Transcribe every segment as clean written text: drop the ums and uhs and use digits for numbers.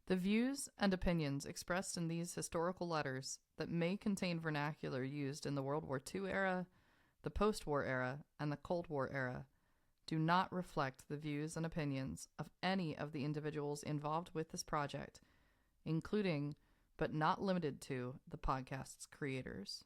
The views and opinions expressed in these historical letters that may contain vernacular used in the World War II era, the post-war era, and the Cold War era do not reflect the views and opinions of any of the individuals involved with this project, including, but not limited to, the podcast's creators.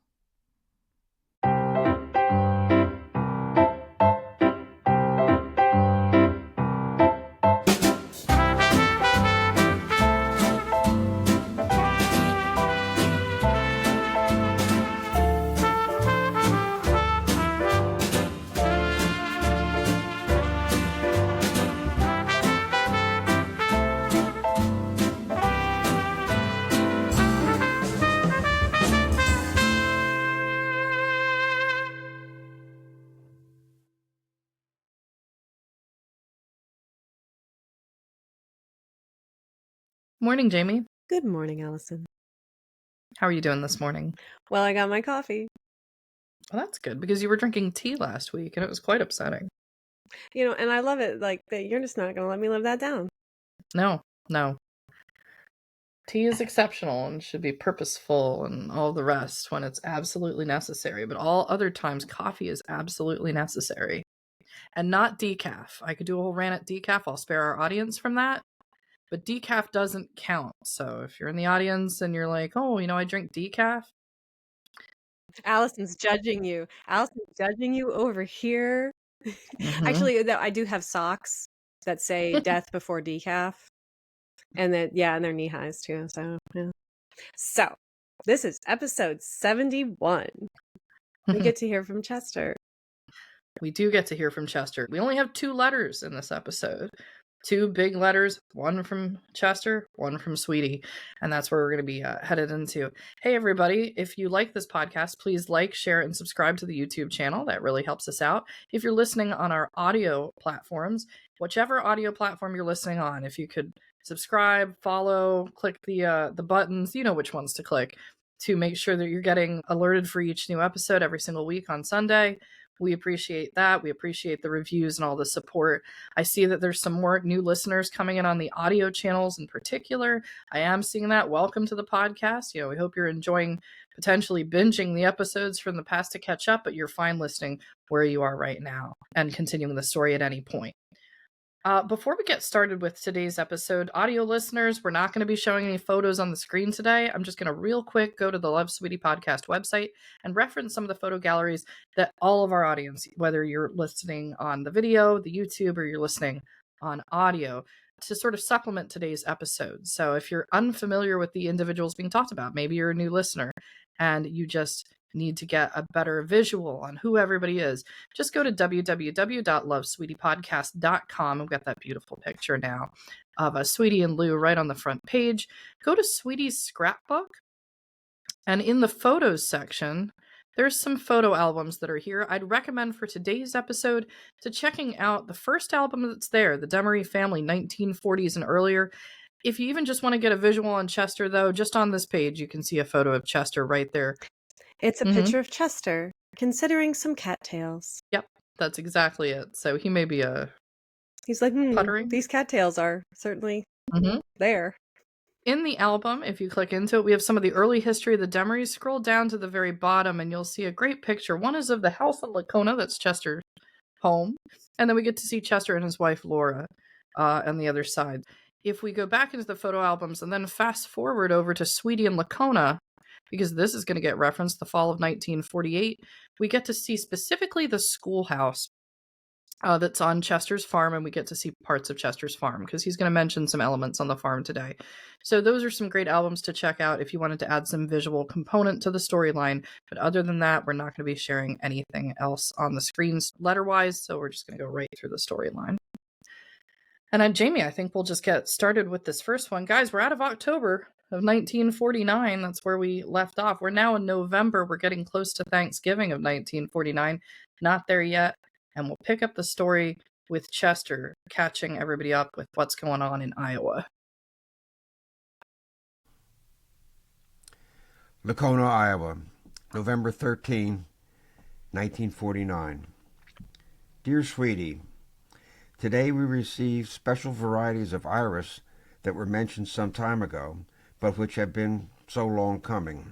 Morning, Jamie. Good morning, Allison. How are you doing this morning? Well, I got my coffee. Well, that's good, because you were drinking tea last week, and it was quite upsetting. And I love it, like, that you're just not going to let me live that down. No. Tea is exceptional and should be purposeful and all the rest when it's absolutely necessary, but all other times, coffee is absolutely necessary. And not decaf. I could do a whole rant at decaf. I'll spare our audience from that. But decaf doesn't count. So if you're in the audience and you're like, oh, I drink decaf. Allison's judging you. Allison's judging you over here. Mm-hmm. Actually, I do have socks that say death before decaf. And then, and they're knee highs too. So, yeah. So, this is episode 71. We get to hear from Chester. We do get to hear from Chester. We only have 2 letters in this episode. 2 big letters, one from Chester, one from Sweetie. And that's where we're going to be headed into. Hey, everybody. If you like this podcast, please like, share, and subscribe to the YouTube channel. That really helps us out. If you're listening on our audio platforms, whichever audio platform you're listening on, if you could subscribe, follow, click the buttons, you know which ones to click, to make sure that you're getting alerted for each new episode every single week on Sunday. We appreciate that. We appreciate the reviews and all the support. I see that there's some more new listeners coming in on the audio channels in particular. I am seeing that. Welcome to the podcast. We hope you're enjoying potentially binging the episodes from the past to catch up, but you're fine listening where you are right now and continuing the story at any point. Before we get started with today's episode, audio listeners, we're not going to be showing any photos on the screen today. I'm just going to real quick go to the Love Sweetie podcast website and reference some of the photo galleries that all of our audience, whether you're listening on the video, the YouTube, or you're listening on audio, to sort of supplement today's episode. So if you're unfamiliar with the individuals being talked about, maybe you're a new listener and you just need to get a better visual on who everybody is, just go to www.lovesweetiepodcast.com. We've got that beautiful picture now of Sweetie and Lou right on the front page. Go to Sweetie's scrapbook, and in the photos section, there's some photo albums that are here. I'd recommend for today's episode to checking out the first album that's there, the Demaree Family, 1940s and earlier. If you even just want to get a visual on Chester, though, just on this page, you can see a photo of Chester right there. It's a picture of Chester considering some cattails. Yep, that's exactly it. So he may be he's like, puttering. These cattails are certainly there. In the album, if you click into it, we have some of the early history of the Demarees. Scroll down to the very bottom and you'll see a great picture. One is of the house in Lacona, that's Chester's home. And then we get to see Chester and his wife, Laura, on the other side. If we go back into the photo albums and then fast forward over to Sweetie and Lacona, because this is going to get referenced, the fall of 1948, we get to see specifically the schoolhouse that's on Chester's farm, and we get to see parts of Chester's farm because he's going to mention some elements on the farm today. So those are some great albums to check out if you wanted to add some visual component to the storyline. But other than that, we're not going to be sharing anything else on the screens letter-wise, so we're just going to go right through the storyline. And Jamie, I think we'll just get started with this first one. Guys, we're out of October of 1949. That's where we left off. We're now in November. We're getting close to Thanksgiving of 1949. Not there yet. And we'll pick up the story with Chester catching everybody up with what's going on in Iowa. Lacona, Iowa, November 13, 1949. Dear Sweetie, today we received special varieties of iris that were mentioned some time ago, but which have been so long coming.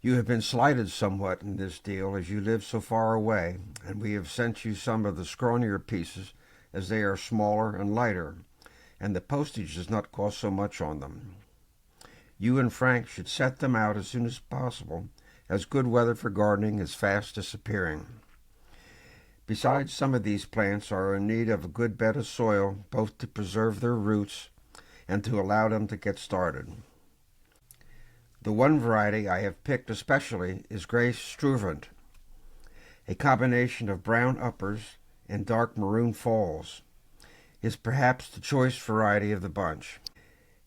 You have been slighted somewhat in this deal as you live so far away, and we have sent you some of the scrawnier pieces as they are smaller and lighter, and the postage does not cost so much on them. You and Frank should set them out as soon as possible, as good weather for gardening is fast disappearing. Besides, some of these plants are in need of a good bed of soil, both to preserve their roots and to allow them to get started. The one variety I have picked especially is Gray Struvant, a combination of brown uppers and dark maroon falls. Is perhaps the choice variety of the bunch.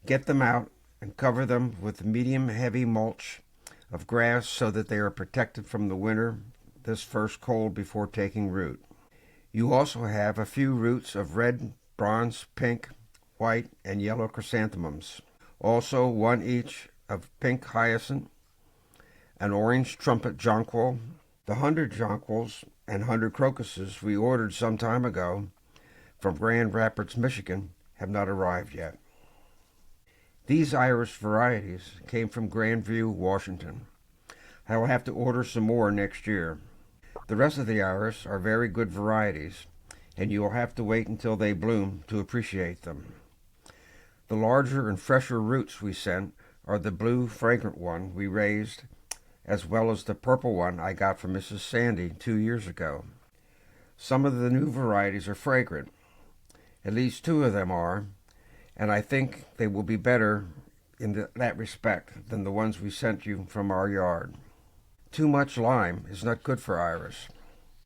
Get them out and cover them with medium-heavy mulch of grass so that they are protected from the winter this first cold before taking root. You also have a few roots of red, bronze, pink, white, and yellow chrysanthemums. Also one each of pink hyacinth, an orange trumpet jonquil, the 100 jonquils and 100 crocuses we ordered some time ago from Grand Rapids, Michigan, have not arrived yet. These iris varieties came from Grandview, Washington. I will have to order some more next year. The rest of the iris are very good varieties, and you will have to wait until they bloom to appreciate them. The larger and fresher roots we sent are the blue fragrant one we raised, as well as the purple one I got from Mrs. Sandy 2 years ago. Some of the new varieties are fragrant. At least 2 of them are, and I think they will be better in that respect than the ones we sent you from our yard. Too much lime is not good for iris.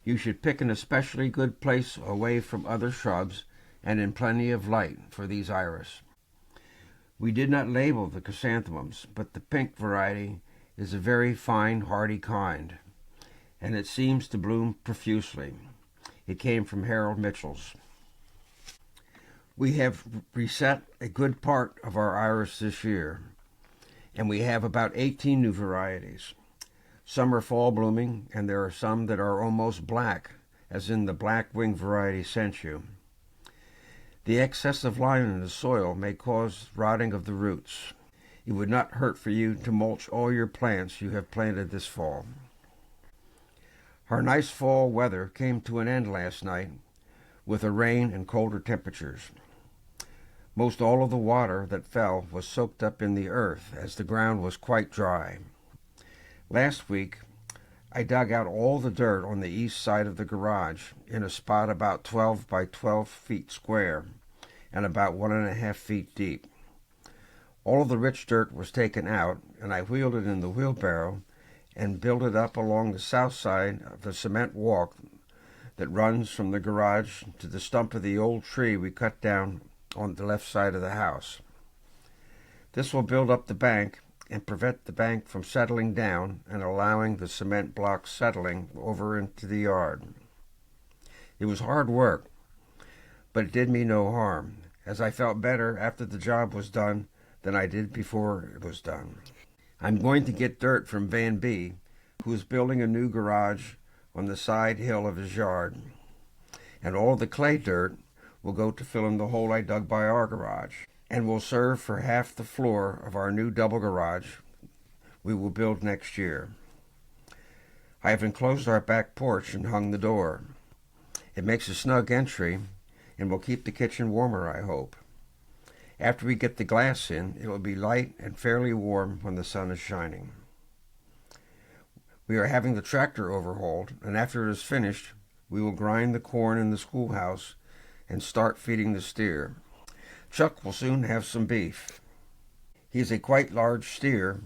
You should pick an especially good place away from other shrubs and in plenty of light for these iris. We did not label the chrysanthemums, but the pink variety is a very fine, hardy kind, and it seems to bloom profusely. It came from Harold Mitchell's. We have reset a good part of our iris this year, and we have about 18 new varieties. Some are fall blooming, and there are some that are almost black, as in the black wing variety sent you. The excess of lime in the soil may cause rotting of the roots. It would not hurt for you to mulch all your plants you have planted this fall. Our nice fall weather came to an end last night with a rain and colder temperatures. Most all of the water that fell was soaked up in the earth as the ground was quite dry. Last week, I dug out all the dirt on the east side of the garage in a spot about 12 by 12 feet square and about 1.5 feet deep. All of the rich dirt was taken out, and I wheeled it in the wheelbarrow and built it up along the south side of the cement walk that runs from the garage to the stump of the old tree we cut down on the left side of the house. This will build up the bank and prevent the bank from settling down and allowing the cement blocks settling over into the yard. It was hard work, but it did me no harm, as I felt better after the job was done than I did before it was done. I'm going to get dirt from Van B., who is building a new garage on the side hill of his yard, and all the clay dirt will go to fill in the hole I dug by our garage, and will serve for half the floor of our new double garage we will build next year. I have enclosed our back porch and hung the door. It makes a snug entry and will keep the kitchen warmer, I hope. After we get the glass in, it will be light and fairly warm when the sun is shining. We are having the tractor overhauled, and after it is finished, we will grind the corn in the schoolhouse and start feeding the steer. Chuck will soon have some beef. He is a quite large steer,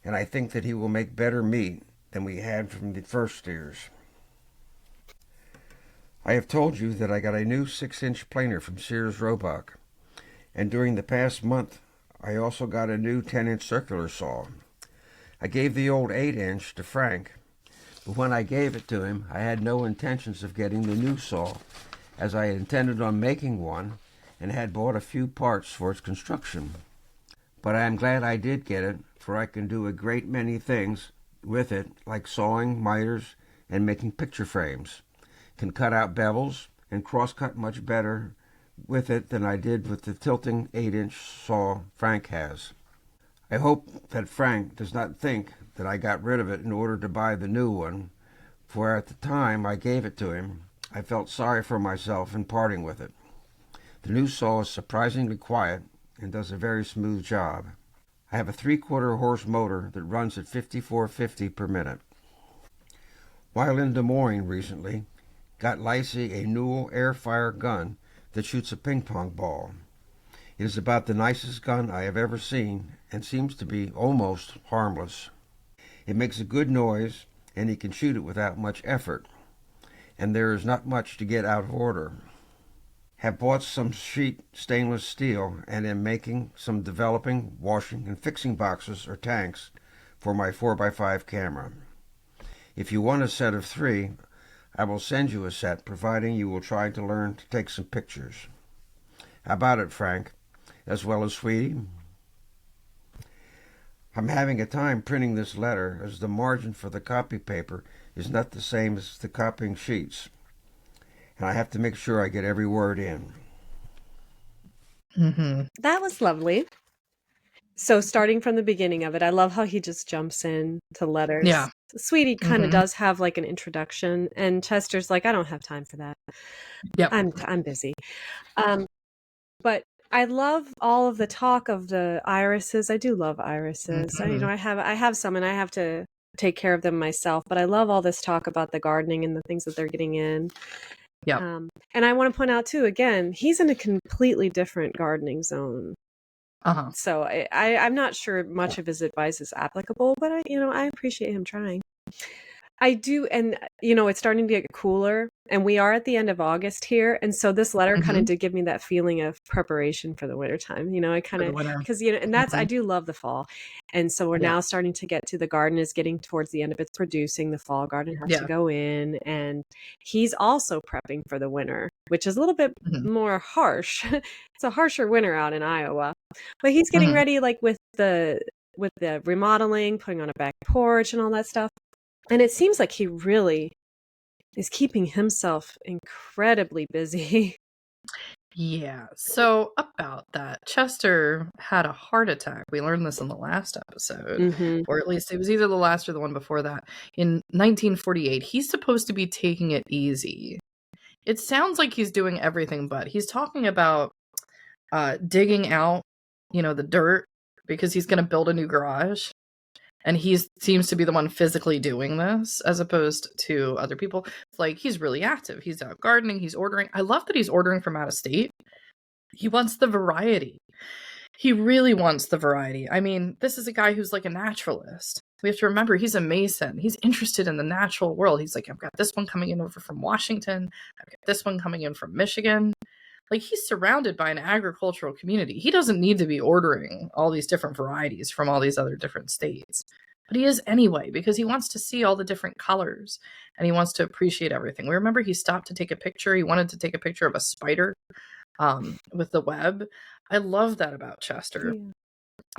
and I think that he will make better meat than we had from the first steers. I have told you that I got a new 6-inch planer from Sears Roebuck, and during the past month I also got a new 10-inch circular saw. I gave the old 8-inch to Frank, but when I gave it to him I had no intentions of getting the new saw, as I intended on making one and had bought a few parts for its construction. But I am glad I did get it, for I can do a great many things with it, like sawing miters and making picture frames, can cut out bevels and cross-cut much better with it than I did with the tilting 8-inch saw Frank has. I hope that Frank does not think that I got rid of it in order to buy the new one, for at the time I gave it to him, I felt sorry for myself in parting with it. The new saw is surprisingly quiet and does a very smooth job. I have a 3/4 horse motor that runs at 5450 per minute. While in Des Moines recently, got Lacey a Newell air-fire gun that shoots a ping-pong ball. It is about the nicest gun I have ever seen and seems to be almost harmless. It makes a good noise and he can shoot it without much effort, and there is not much to get out of order. Have bought some sheet stainless steel and am making some developing, washing, and fixing boxes or tanks for my 4x5 camera. If you want a set of 3, I will send you a set, providing you will try to learn to take some pictures. How about it, Frank? As well as Sweetie? I'm having a time printing this letter, as the margin for the copy paper is not the same as the copying sheets, and I have to make sure I get every word in. That was lovely. So starting from the beginning of it, I love how he just jumps in to letters. Yeah. Sweetie kind of does have like an introduction, and Chester's like, I don't have time for that. Yep. I'm busy. But I love all of the talk of the irises. I do love irises. I have some, and I have to take care of them myself. But I love all this talk about the gardening and the things that they're getting in. Yep. And I want to point out too, again, he's in a completely different gardening zone. So I'm not sure much of his advice is applicable, but I appreciate him trying. I do, and it's starting to get cooler, and we are at the end of August here, and so this letter kind of did give me that feeling of preparation for the wintertime. I kind of, because and that's I do love the fall, and so we're now starting to get to the garden is getting towards the end of its producing. The fall garden has to go in, and he's also prepping for the winter, which is a little bit more harsh. It's a harsher winter out in Iowa, but he's getting ready, like with the remodeling, putting on a back porch, and all that stuff. And it seems like he really is keeping himself incredibly busy. Yeah. So about that, Chester had a heart attack. We learned this in the last episode, or at least it was either the last or the one before that. In 1948, he's supposed to be taking it easy. It sounds like he's doing everything, but he's talking about digging out, the dirt because he's going to build a new garage. And he seems to be the one physically doing this as opposed to other people. It's like he's really active. He's out gardening. He's ordering. I love that he's ordering from out of state. He wants the variety. He really wants the variety. I mean, this is a guy who's like a naturalist. We have to remember he's a Mason. He's interested in the natural world. He's like, I've got this one coming in over from Washington. I've got this one coming in from Michigan. Like, he's surrounded by an agricultural community. He doesn't need to be ordering all these different varieties from all these other different states. But he is anyway, because he wants to see all the different colors and he wants to appreciate everything. We remember he stopped to take a picture. He wanted to take a picture of a spider with the web. I love that about Chester. Yeah.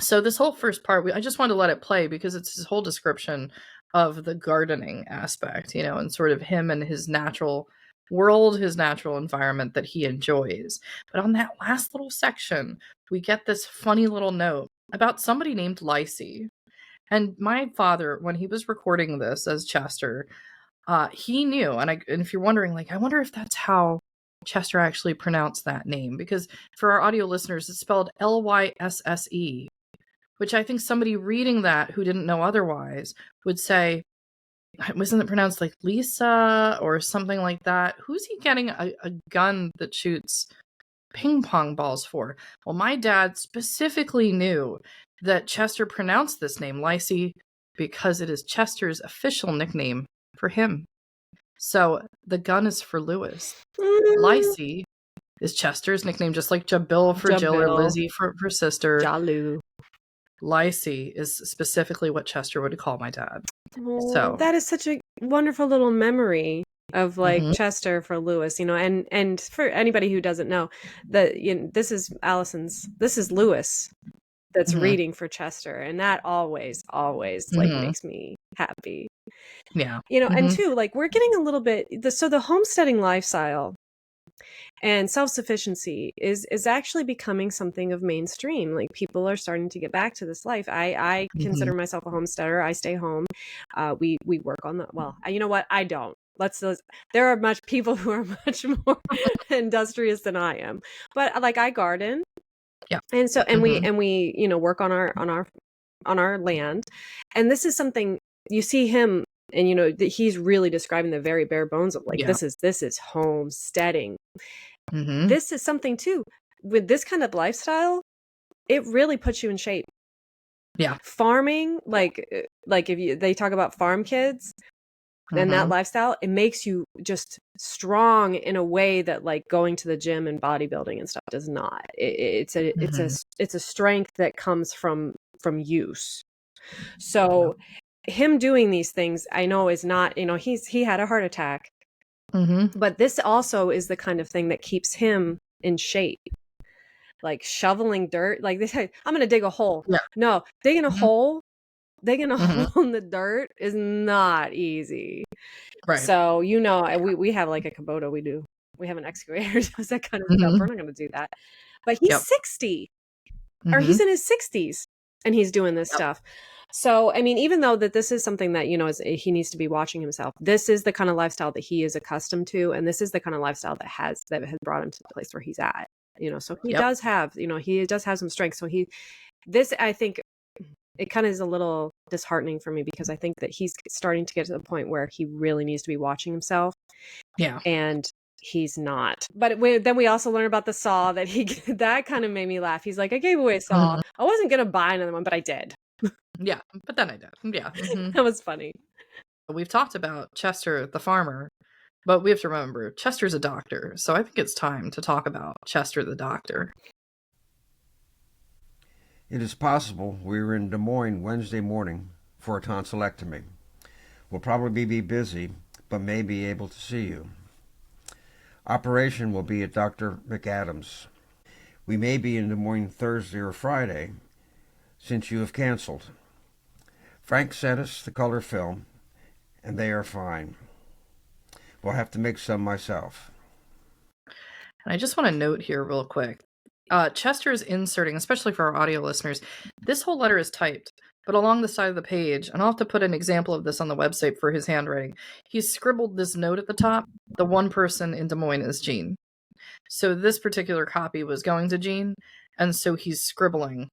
So this whole first part, I just wanted to let it play because it's his whole description of the gardening aspect, and sort of him and his natural world, his natural environment that he enjoys. But on that last little section, we get this funny little note about somebody named Lacey. And my father, when he was recording this as Chester, he knew. And if you're wondering, like, I wonder if that's how Chester actually pronounced that name, because for our audio listeners, it's spelled Lysse, which I think somebody reading that who didn't know otherwise would say, wasn't it pronounced like Lisa or something like that? Who's he getting a gun that shoots ping pong balls for? Well, my dad specifically knew that Chester pronounced this name Lacey because it is Chester's official nickname for him. So the gun is for Lewis. Lacey is Chester's nickname, just like Jabil for Jill or Lizzie for sister. Jalu. Lacey is specifically what Chester would call my dad. Oh, so that is such a wonderful little memory of like Chester for Lewis, and for anybody who doesn't know that this is Lewis that's reading for Chester, and that always like makes me happy. Yeah. And two, like we're getting a little bit so the homesteading lifestyle And self-sufficiency is actually becoming something of mainstream. Like, people are starting to get back to this life. I consider myself a homesteader. I stay home. We work on the, well, you know what? I don't. There are people who are much more industrious than I am. But like, I garden. Yeah. And so, and we, you know, work on our land. And this is something you see him, and, you know, he's really describing the very bare bones of, like, Yeah. this is homesteading. Mm-hmm. This is something too, with this kind of lifestyle, it really puts you in shape. Yeah. Farming, like if they talk about farm kids and that lifestyle, it makes you just strong in a way that, like, going to the gym and bodybuilding and stuff does not. It's a strength that comes from use. So him doing these things, I know, is not, you know, he had a heart attack. But this also is the kind of thing that keeps him in shape. Like, shoveling dirt, like, they say, I'm going to dig a hole. Yeah. No, digging a hole in the dirt is not easy. Right. So, you know, we have like a Kubota. We have an excavator that does that kind of stuff. We're not going to do that. But he's 60 or he's in his 60s and he's doing this stuff. So, I mean, even though that this is something that, you know, he needs to be watching himself, this is the kind of lifestyle that he is accustomed to. And this is the kind of lifestyle that has brought him to the place where he's at, you know. So he does have, you know, he does have some strength. So I think it kind of is a little disheartening for me, because I think that he's starting to get to the point where he really needs to be watching himself. Yeah. And he's not. But then we also learn about the saw that that kind of made me laugh. He's like, I gave away a saw. I wasn't going to buy another one, but I did. Yeah, but then I did. Yeah. That was funny. We've talked about Chester the farmer, but we have to remember Chester's a doctor. So I think it's time to talk about Chester the doctor. It is possible we were in Des Moines Wednesday morning for a tonsillectomy. We'll probably be busy, but may be able to see you. Operation will be at Dr. McAdams. We may be in Des Moines Thursday or Friday, since you have canceled. Frank sent us the color film, and they are fine. We'll have to make some myself. And I just want to note here real quick. Chester is inserting, especially for our audio listeners, this whole letter is typed, but along the side of the page, and I'll have to put an example of this on the website for his handwriting, he's scribbled this note at the top. The one person in Des Moines is Jeanne. So this particular copy was going to Jeanne, and so he's scribbling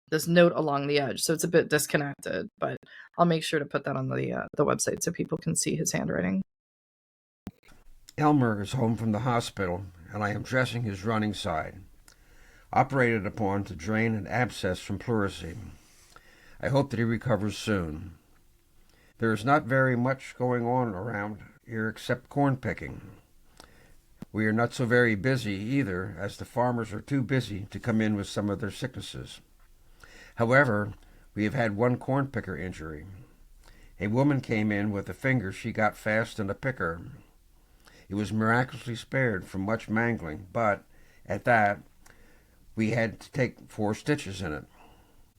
this note along the edge. So it's a bit disconnected, but I'll make sure to put that on the website so people can see his handwriting. Elmer is home from the hospital, and I am dressing his running side. Operated upon to drain an abscess from pleurisy. I hope that he recovers soon. There is not very much going on around here except corn picking. We are not so very busy either, as the farmers are too busy to come in with some of their sicknesses. However, we have had one corn picker injury. A woman came in with a finger she got fast in a picker. It was miraculously spared from much mangling, but at that, we had to take 4 stitches in it.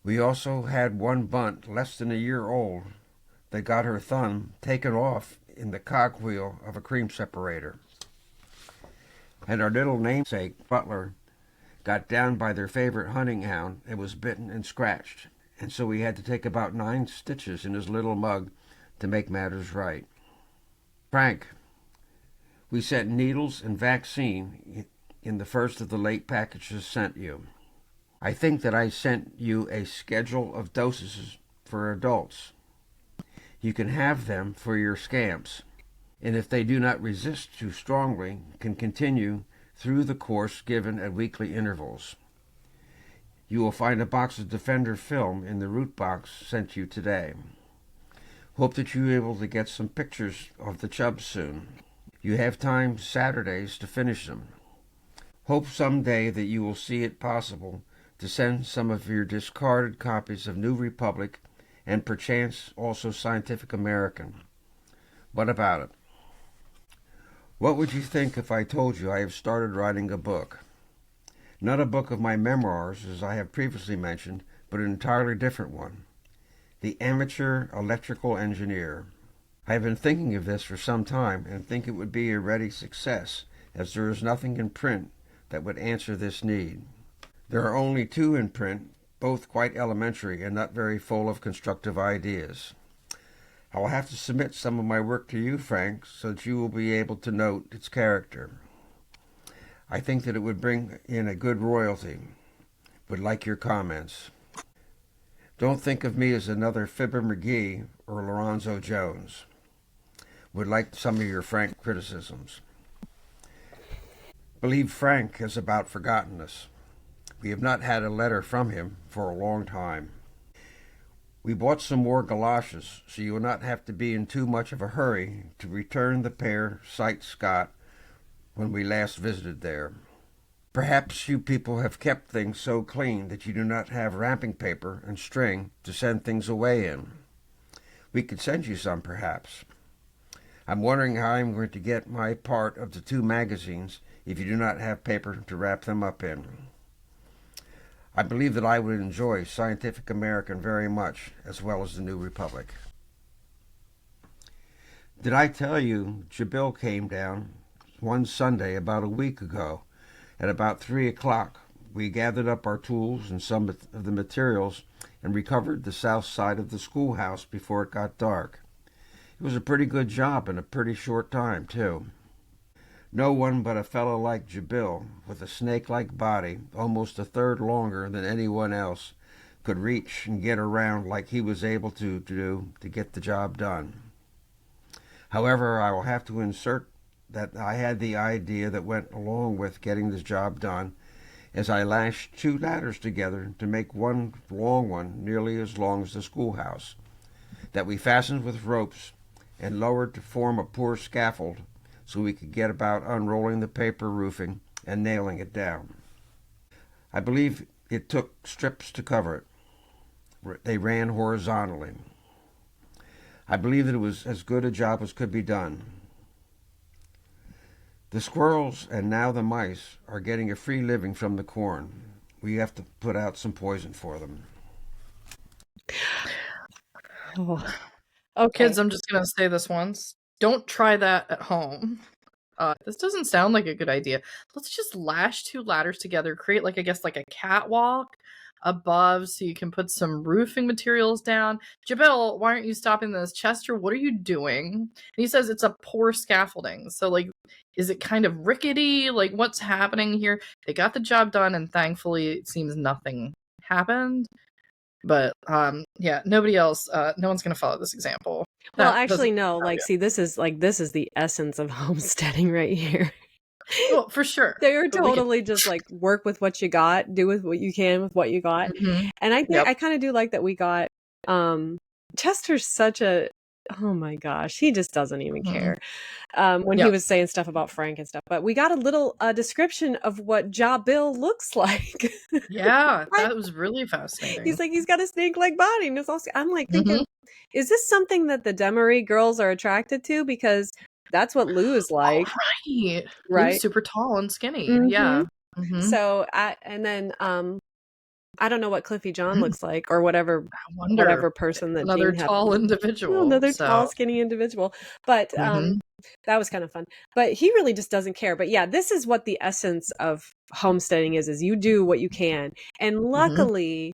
We also had one bunt less than a year old that got her thumb taken off in the cogwheel of a cream separator. And our little namesake, Butler, got down by their favorite hunting hound and was bitten and scratched, and so we had to take about 9 stitches in his little mug to make matters right. Frank, we sent needles and vaccine in the first of the late packages sent you. I think that I sent you a schedule of doses for adults. You can have them for your scamps, and if they do not resist too strongly, can continue through the course given at weekly intervals. You will find a box of Defender film in the root box sent you today. Hope that you are able to get some pictures of the chubs soon. You have time Saturdays to finish them. Hope someday that you will see it possible to send some of your discarded copies of New Republic and perchance also Scientific American. What about it? What would you think if I told you I have started writing a book? Not a book of my memoirs, as I have previously mentioned, but an entirely different one. The Amateur Electrical Engineer. I have been thinking of this for some time and think it would be a ready success, as there is nothing in print that would answer this need. There are only 2 in print, both quite elementary and not very full of constructive ideas. I will have to submit some of my work to you, Frank, so that you will be able to note its character. I think that it would bring in a good royalty. Would like your comments. Don't think of me as another Fibber McGee or Lorenzo Jones. Would like some of your frank criticisms. Believe Frank has about forgotten us. We have not had a letter from him for a long time. We bought some more galoshes, so you will not have to be in too much of a hurry to return the pair Sight Scott when we last visited there. Perhaps you people have kept things so clean that you do not have wrapping paper and string to send things away in. We could send you some, perhaps. I'm wondering how I'm going to get my part of the 2 magazines if you do not have paper to wrap them up in. I believe that I would enjoy Scientific American very much, as well as the New Republic. Did I tell you Jabil came down one Sunday about a week ago? At about 3 o'clock, we gathered up our tools and some of the materials and recovered the south side of the schoolhouse before it got dark. It was a pretty good job in a pretty short time, too. No one but a fellow like Jabil, with a snake-like body, almost a third longer than anyone else, could reach and get around like he was able to do to get the job done. However, I will have to insert that I had the idea that went along with getting this job done, as I lashed 2 ladders together to make one long one nearly as long as the schoolhouse, that we fastened with ropes and lowered to form a poor scaffold, so we could get about unrolling the paper roofing and nailing it down. I believe it took strips to cover it. They ran horizontally. I believe that it was as good a job as could be done. The squirrels and now the mice are getting a free living from the corn. We have to put out some poison for them. Oh. Okay. Kids, I'm just going to say this once. Don't try that at home. This doesn't sound like a good idea. Let's just lash 2 ladders together, create like a catwalk above so you can put some roofing materials down. Jabil, why aren't you stopping this? Chester, what are you doing? And he says it's a poor scaffolding. So like, is it kind of rickety? Like, what's happening here? They got the job done, and thankfully it seems nothing happened. But yeah, nobody else, no one's gonna follow this example. Well, actually, no. Like, see, this is the essence of homesteading right here. Well, for sure. They're totally just like work with what you got, do with what you can with what you got. Mm-hmm. And I think I kind of do like that we got Chester's such a, oh my gosh, he just doesn't even care when he was saying stuff about Frank and stuff. But we got a little description of what Jabil looks like. Yeah, that was really fascinating. He's like, he's got a snake-like body. And it's also, I'm like thinking, is this something that the Demaree girls are attracted to? Because that's what Lou is like. Oh, right. Lou's super tall and skinny. Yeah. Mm-hmm. So, and then I don't know what Cliffy John looks like, or whatever person that another Jeanne tall individual. Another tall, skinny individual. But that was kind of fun. But he really just doesn't care. But yeah, this is what the essence of homesteading is you do what you can. And luckily,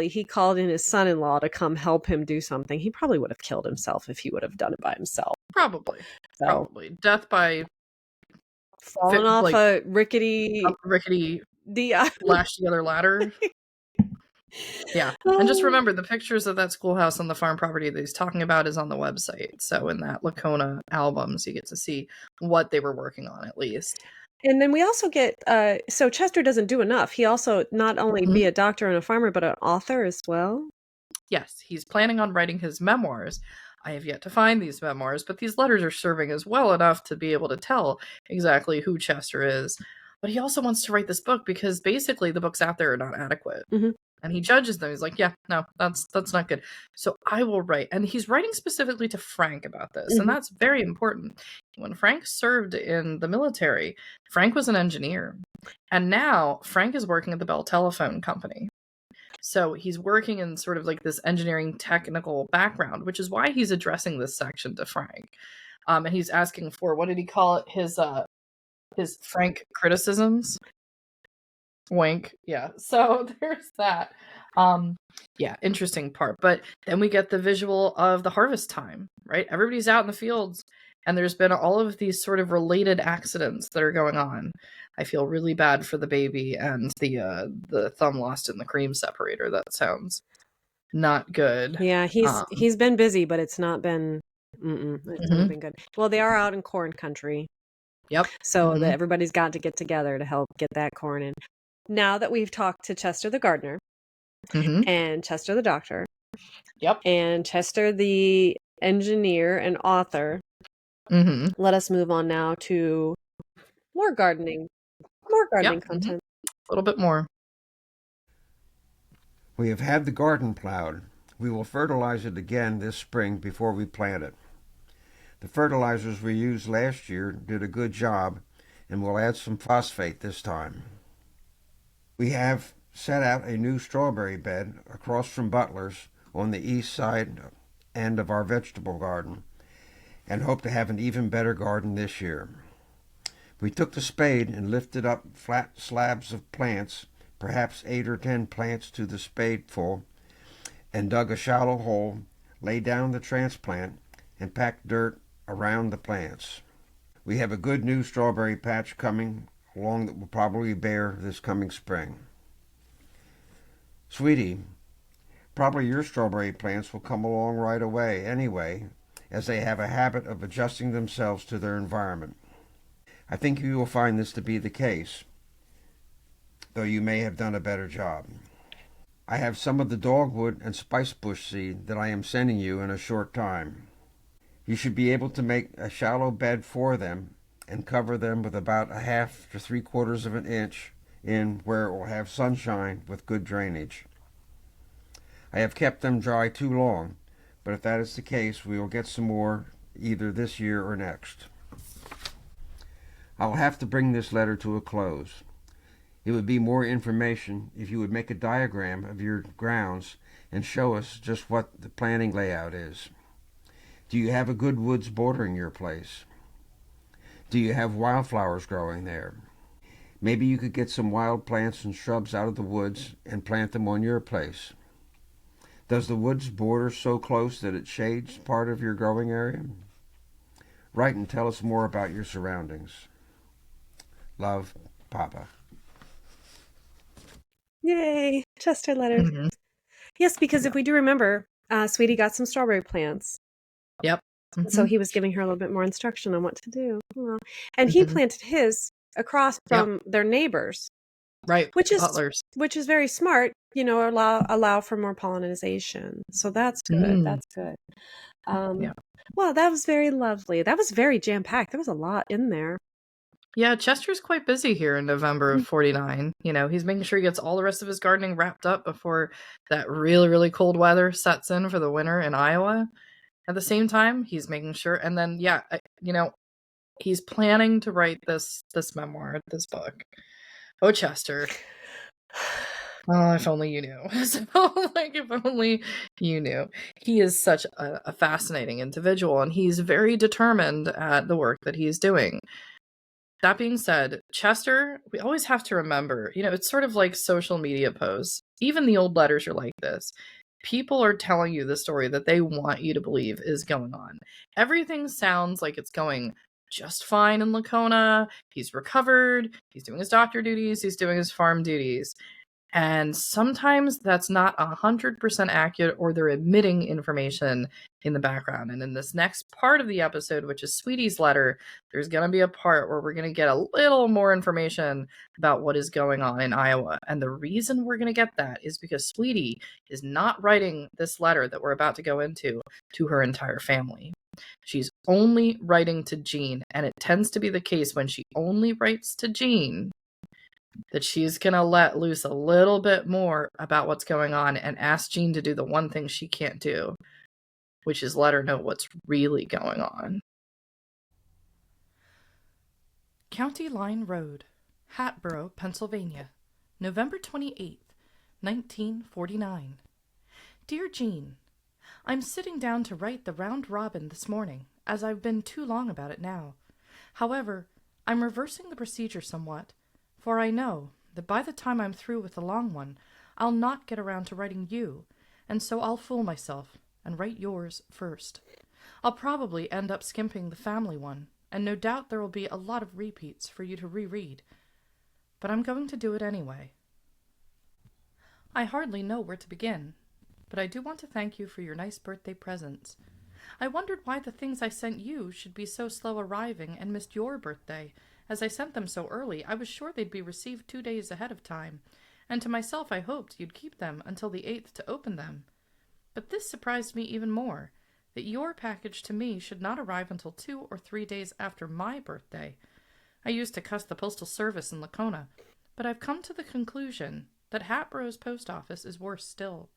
he called in his son-in-law to come help him do something. He probably would have killed himself if he would have done it by himself. Probably. Death by falling off a rickety lashed together ladder. Yeah. And just remember, the pictures of that schoolhouse on the farm property that he's talking about is on the website. So in that Lacona album, so you get to see what they were working on, at least. And then we also get, so Chester doesn't do enough. He also not only be a doctor and a farmer, but an author as well. Yes, he's planning on writing his memoirs. I have yet to find these memoirs, but these letters are serving as well enough to be able to tell exactly who Chester is. But he also wants to write this book because basically the books out there are not adequate. And he judges them. He's like, yeah, no, that's not good. So I will write. And he's writing specifically to Frank about this. And that's very important. When Frank served in the military, Frank was an engineer. And now Frank is working at the Bell Telephone Company. So he's working in sort of like this engineering technical background, which is why he's addressing this section to Frank. And he's asking for, what did he call it? His his frank criticisms. Wink. Yeah. So there's that. Yeah, interesting part. But then we get the visual of the harvest time, right? Everybody's out in the fields and there's been all of these sort of related accidents that are going on. I feel really bad for the baby and the thumb lost in the cream separator. That sounds not good. Yeah, he's been busy, but it's not been Mhm. been good. Well, they are out in corn country. Yep. So Mhm. everybody's got to get together to help get that corn in. Now that we've talked to Chester the gardener Mhm. and Chester the doctor Yep. and Chester the engineer and author, Mhm. let us move on now to more gardening Yep. content. A little bit more. We have had the garden plowed. We will fertilize it again this spring before we plant it. The fertilizers we used last year did a good job, and we'll add some phosphate this time. We have set out a new strawberry bed across from Butler's on the east side end of our vegetable garden, and hope to have an even better garden this year. We took the spade and lifted up flat slabs of plants, perhaps 8 or 10 plants to the spadeful, and dug a shallow hole, laid down the transplant, and packed dirt around the plants. We have a good new strawberry patch coming along that will probably bear this coming spring. Sweetie, probably your strawberry plants will come along right away anyway, as they have a habit of adjusting themselves to their environment. I think you will find this to be the case, though you may have done a better job. I have some of the dogwood and spicebush seed that I am sending you in a short time. You should be able to make a shallow bed for them and cover them with about 1/2 to 3/4 of an inch in where it will have sunshine with good drainage. I have kept them dry too long, but if that is the case, we will get some more either this year or next. I will have to bring this letter to a close. It would be more information if you would make a diagram of your grounds and show us just what the planting layout is. Do you have a good woods bordering your place? Do you have wildflowers growing there? Maybe you could get some wild plants and shrubs out of the woods and plant them on your place. Does the woods border so close that it shades part of your growing area? Write and tell us more about your surroundings. Love, Papa. Yay, Chester letters. Mhm. Yes, because if we do remember, Sweetie got some strawberry plants. Yep. So Mhm. he was giving her a little bit more instruction on what to do. Aw. And he Mhm. planted his across from their neighbors, Right. which is Butlers. very smart, allow for more pollination. So that's good. Mm. That's good. Yeah. Wow, that was very lovely. That was very jam-packed. There was a lot in there. Yeah, Chester's quite busy here in November of 49. He's making sure he gets all the rest of his gardening wrapped up before that really, really cold weather sets in for the winter in Iowa. At the same time, he's making sure, and then, yeah, he's planning to write this memoir, this book. Oh, Chester. Oh, if only you knew. So, if only you knew. He is such a fascinating individual, and he's very determined at the work that he's doing. That being said, Chester, we always have to remember, it's sort of like social media posts. Even the old letters are like this. People are telling you the story that they want you to believe is going on. Everything sounds like it's going just fine in Lacona. He's recovered. He's doing his doctor duties. He's doing his farm duties. And sometimes that's not 100% accurate, or they're omitting information in the background. And in this next part of the episode, which is Sweetie's letter, there's going to be a part where we're going to get a little more information about what is going on in Iowa. And the reason we're going to get that is because Sweetie is not writing this letter that we're about to go into to her entire family. She's only writing to Jeanne. And it tends to be the case when she only writes to Jeanne that she's going to let loose a little bit more about what's going on and ask Jeanne to do the one thing she can't do, which is let her know what's really going on. County Line Road, Hatboro, Pennsylvania, November 28th, 1949. Dear Jeanne, I'm sitting down to write the round robin this morning, as I've been too long about it now. However, I'm reversing the procedure somewhat, for I know that by the time I'm through with the long one, I'll not get around to writing you, and so I'll fool myself and write yours first. I'll probably end up skimping the family one, and no doubt there will be a lot of repeats for you to reread. But I'm going to do it anyway. I hardly know where to begin, but I do want to thank you for your nice birthday presents. I wondered why the things I sent you should be so slow arriving and missed your birthday. As I sent them so early, I was sure they'd be received 2 days ahead of time, and to myself I hoped you'd keep them until the 8th to open them. But this surprised me even more, that your package to me should not arrive until 2 or 3 days after my birthday. I used to cuss the postal service in Lacona, but I've come to the conclusion that Hatborough's post office is worse still.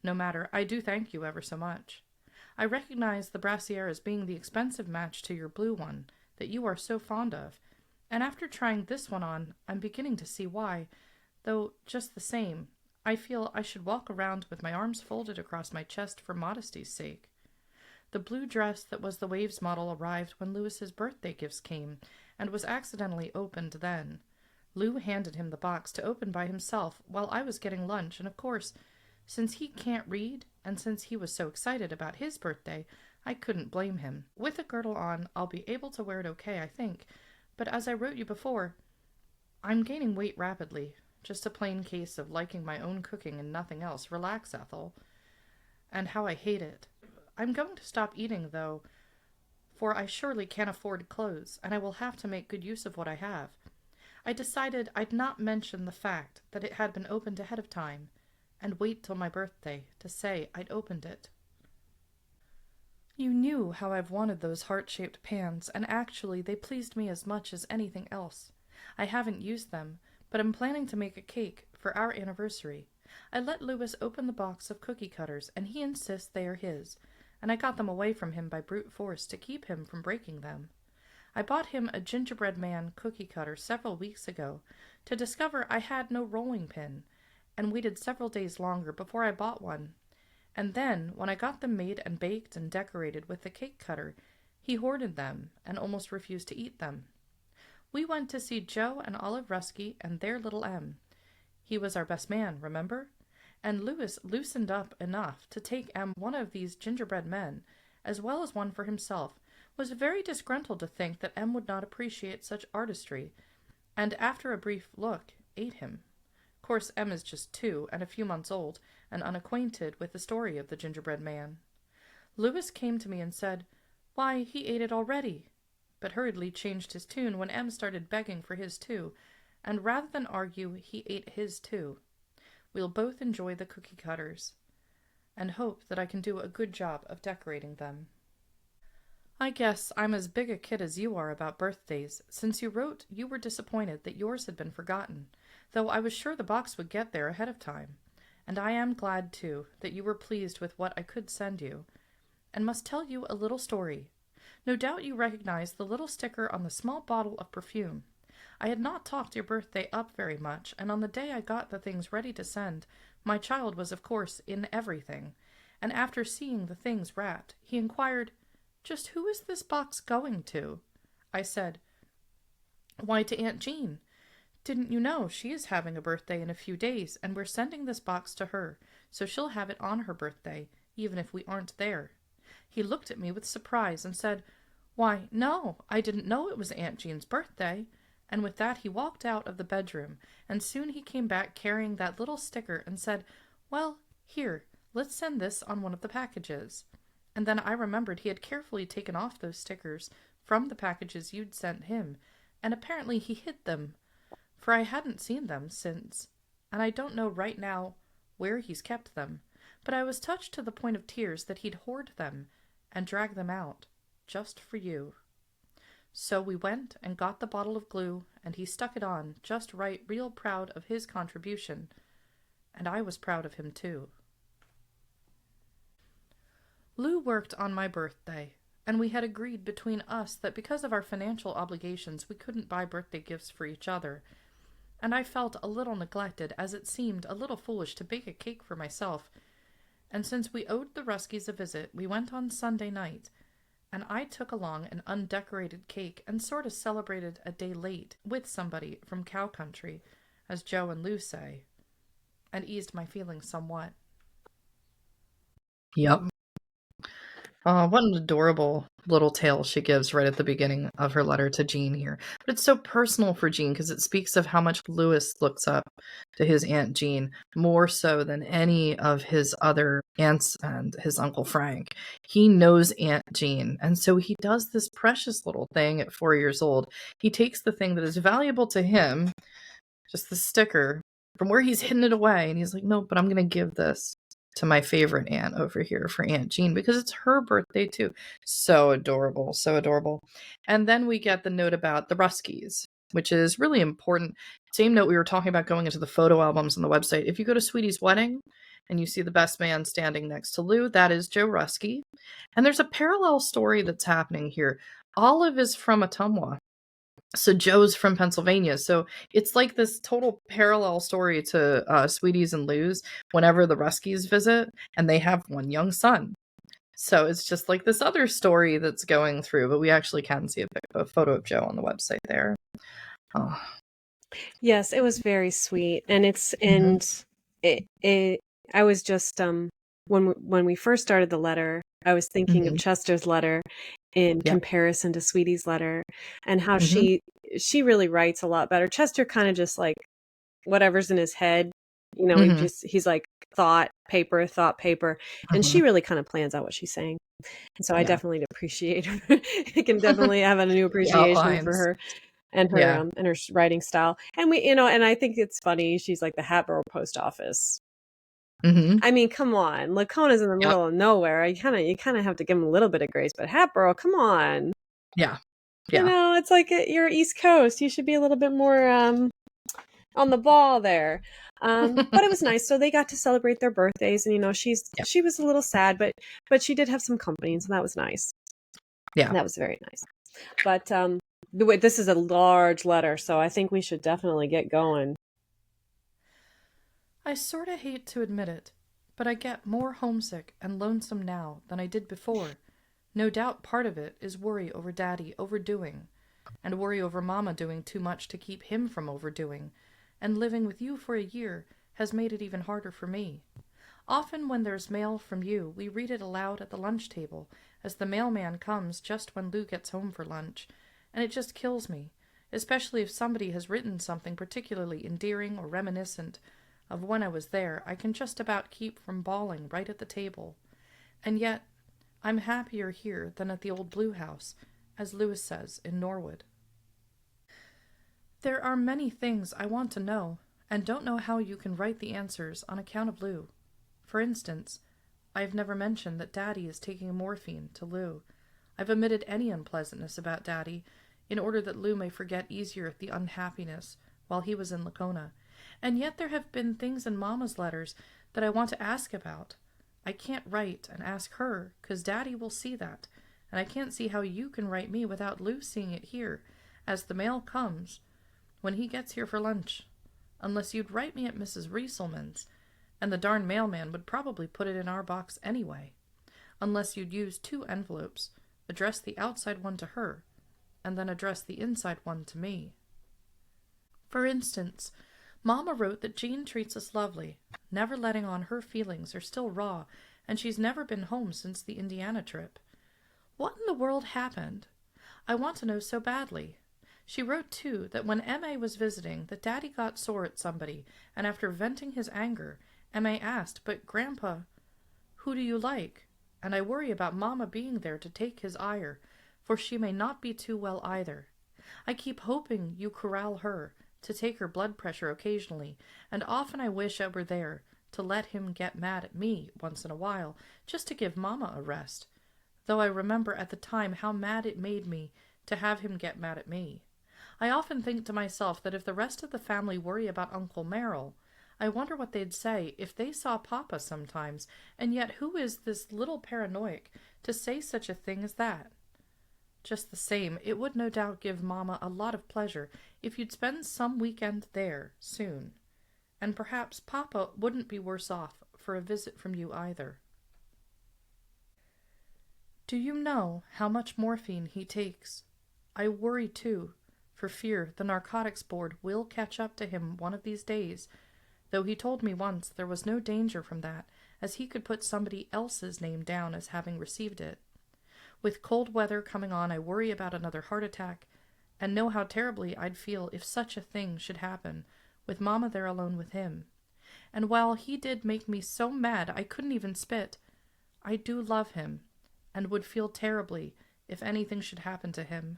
No matter, I do thank you ever so much. I recognize the brassiere as being the expensive match to your blue one that you are so fond of, and after trying this one on, I'm beginning to see why, though just the same, I feel I should walk around with my arms folded across my chest for modesty's sake. The blue dress that was the Waves model arrived when Lewis's birthday gifts came, and was accidentally opened then. Lou handed him the box to open by himself while I was getting lunch, and of course, since he can't read, and since he was so excited about his birthday, I couldn't blame him. With a girdle on, I'll be able to wear it okay, I think, but as I wrote you before, I'm gaining weight rapidly. Just a plain case of liking my own cooking and nothing else. Relax, Ethel. And how I hate it. I'm going to stop eating, though, for I surely can't afford clothes, and I will have to make good use of what I have. I decided I'd not mention the fact that it had been opened ahead of time, and wait till my birthday to say I'd opened it. You knew how I've wanted those heart-shaped pans, and actually they pleased me as much as anything else. I haven't used them, but I'm planning to make a cake for our anniversary. I let Lewis open the box of cookie cutters, and he insists they are his, and I got them away from him by brute force to keep him from breaking them. I bought him a gingerbread man cookie cutter several weeks ago to discover I had no rolling pin, and waited several days longer before I bought one. And then, when I got them made and baked and decorated with the cake cutter, he hoarded them and almost refused to eat them. We went to see Joe and Olive Rusky and their little M. He was our best man, remember? And Lewis loosened up enough to take M one of these gingerbread men, as well as one for himself, was very disgruntled to think that M would not appreciate such artistry, and after a brief look, ate him. Of course, M is just 2 and a few months old, and unacquainted with the story of the gingerbread man. Lewis came to me and said, "Why, he ate it already," but hurriedly changed his tune when M started begging for his too, and rather than argue, he ate his too. We'll both enjoy the cookie cutters, and hope that I can do a good job of decorating them. I guess I'm as big a kid as you are about birthdays, since you wrote you were disappointed that yours had been forgotten, though I was sure the box would get there ahead of time. And I am glad, too, that you were pleased with what I could send you, and must tell you a little story. No doubt you recognize the little sticker on the small bottle of perfume. I had not talked your birthday up very much, and on the day I got the things ready to send, my child was, of course, in everything, and after seeing the things wrapped, he inquired, "Just who is this box going to?" I said, "Why, to Aunt Jeanne. Didn't you know she is having a birthday in a few days, and we're sending this box to her, so she'll have it on her birthday, even if we aren't there?" He looked at me with surprise and said, "Why, no, I didn't know it was Aunt Jeanne's birthday," and with that he walked out of the bedroom, and soon he came back carrying that little sticker and said, "Well, here, let's send this on one of the packages." And then I remembered he had carefully taken off those stickers from the packages you'd sent him, and apparently he hid them, for I hadn't seen them since, and I don't know right now where he's kept them, but I was touched to the point of tears that he'd hoard them and drag them out, just for you. So we went and got the bottle of glue, and he stuck it on just right, real proud of his contribution, and I was proud of him too. Lou worked on my birthday, and we had agreed between us that because of our financial obligations we couldn't buy birthday gifts for each other, and I felt a little neglected, as it seemed a little foolish to bake a cake for myself, and since we owed the Ruskys a visit, we went on Sunday night, and I took along an undecorated cake and sort of celebrated a day late with somebody from cow country, as Joe and Lou say, and eased my feelings somewhat. Yep. What an adorable little tale she gives right at the beginning of her letter to Jeanne here. But it's so personal for Jeanne because it speaks of how much Louis looks up to his Aunt Jeanne, more so than any of his other aunts and his Uncle Frank. He knows Aunt Jeanne, and so he does this precious little thing at 4 years old. He takes the thing that is valuable to him, just the sticker, from where he's hidden it away, and he's like, no, but I'm going to give this to my favorite aunt over here for Aunt Jeanne because it's her birthday too. So adorable, so adorable. And then we get the note about the Ruskies, which is really important. Same note we were talking about going into the photo albums on the website. If you go to Sweetie's wedding and you see the best man standing next to Lou, that is Joe Rusky. And there's a parallel story that's happening here. Olive is from Ottumwa. So Joe's from Pennsylvania. So it's like this total parallel story to Sweetie's and Lou's whenever the Ruskies visit, and they have one young son. So it's just like this other story that's going through, but we actually can see a photo of Joe on the website there. Oh. Yes, it was very sweet. And I was just, when we first started the letter, I was thinking of Chester's letter in comparison to Sweetie's letter, and how she really writes a lot better. Chester kind of just like whatever's in his head, he's like thought paper, and she really kind of plans out what she's saying. And so I definitely appreciate her. I can definitely have a new appreciation for her and her and her writing style. And we, and I think it's funny. She's like the Hatboro post office. I mean, come on, Lacona's in the middle of nowhere. You kind of have to give him a little bit of grace, but Hatboro, come on. Yeah. It's like you're East Coast. You should be a little bit more on the ball there. But it was nice. So they got to celebrate their birthdays, and she was a little sad, but she did have some company, and so that was nice. Yeah, that was very nice. But this is a large letter, so I think we should definitely get going. I sort of hate to admit it, but I get more homesick and lonesome now than I did before. No doubt part of it is worry over Daddy overdoing, and worry over Mama doing too much to keep him from overdoing, and living with you for a year has made it even harder for me. Often when there's mail from you, we read it aloud at the lunch table, as the mailman comes just when Lou gets home for lunch, and it just kills me, especially if somebody has written something particularly endearing or reminiscent of when I was there. I can just about keep from bawling right at the table. And yet, I'm happier here than at the old Blue House, as Lewis says in Norwood. There are many things I want to know, and don't know how you can write the answers on account of Lou. For instance, I've never mentioned that Daddy is taking morphine to Lou. I've omitted any unpleasantness about Daddy, in order that Lou may forget easier the unhappiness while he was in Lacona. And yet there have been things in Mama's letters that I want to ask about. I can't write and ask her, 'cause Daddy will see that, and I can't see how you can write me without Lou seeing it here, as the mail comes, when he gets here for lunch. Unless you'd write me at Mrs. Rieselman's, and the darn mailman would probably put it in our box anyway. Unless you'd use 2 envelopes, address the outside one to her, and then address the inside one to me. For instance, Mama wrote that Jeanne treats us lovely, never letting on her feelings are still raw, and she's never been home since the Indiana trip. What in the world happened? I want to know so badly. She wrote, too, that when M.A. was visiting, that Daddy got sore at somebody, and after venting his anger, M.A. asked, "But, Grandpa, who do you like?" And I worry about Mama being there to take his ire, for she may not be too well either. I keep hoping you corral her, to take her blood pressure occasionally, and often I wish I were there, to let him get mad at me once in a while, just to give Mama a rest, though I remember at the time how mad it made me to have him get mad at me. I often think to myself that if the rest of the family worry about Uncle Merrill, I wonder what they'd say if they saw Papa sometimes, and yet who is this little paranoiac to say such a thing as that? Just the same, it would no doubt give Mama a lot of pleasure if you'd spend some weekend there soon, and perhaps Papa wouldn't be worse off for a visit from you either. Do you know how much morphine he takes? I worry too, for fear the narcotics board will catch up to him one of these days, though he told me once there was no danger from that, as he could put somebody else's name down as having received it. With cold weather coming on, I worry about another heart attack, and know how terribly I'd feel if such a thing should happen, with Mama there alone with him. And while he did make me so mad I couldn't even spit, I do love him, and would feel terribly if anything should happen to him,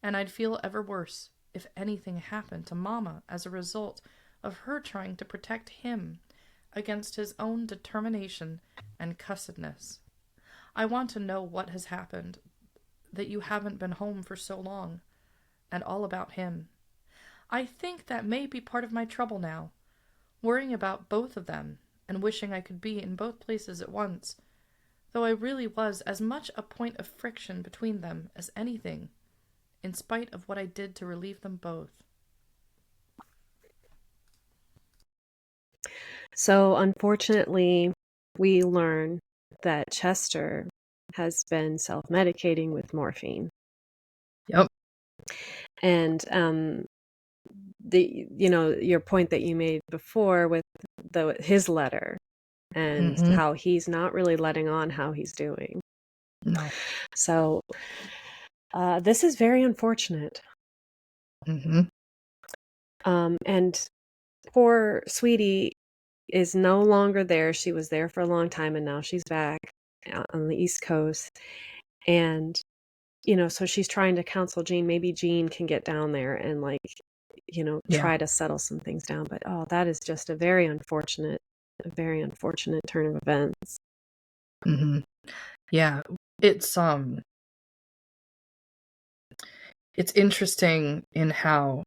and I'd feel ever worse if anything happened to Mama as a result of her trying to protect him against his own determination and cussedness. I want to know what has happened, that you haven't been home for so long, and all about him. I think that may be part of my trouble now, worrying about both of them and wishing I could be in both places at once, though I really was as much a point of friction between them as anything, in spite of what I did to relieve them both. So unfortunately, we learn that Chester has been self-medicating with morphine. Yep. And your point that you made before with his letter and how he's not really letting on how he's doing. No. So this is very unfortunate. And poor Sweetie is no longer there. She was there for a long time, and now she's back on the East Coast. And, so she's trying to counsel Jeanne. Maybe Jeanne can get down there and try to settle some things down. But, that is just a very unfortunate turn of events. Yeah. It's interesting in how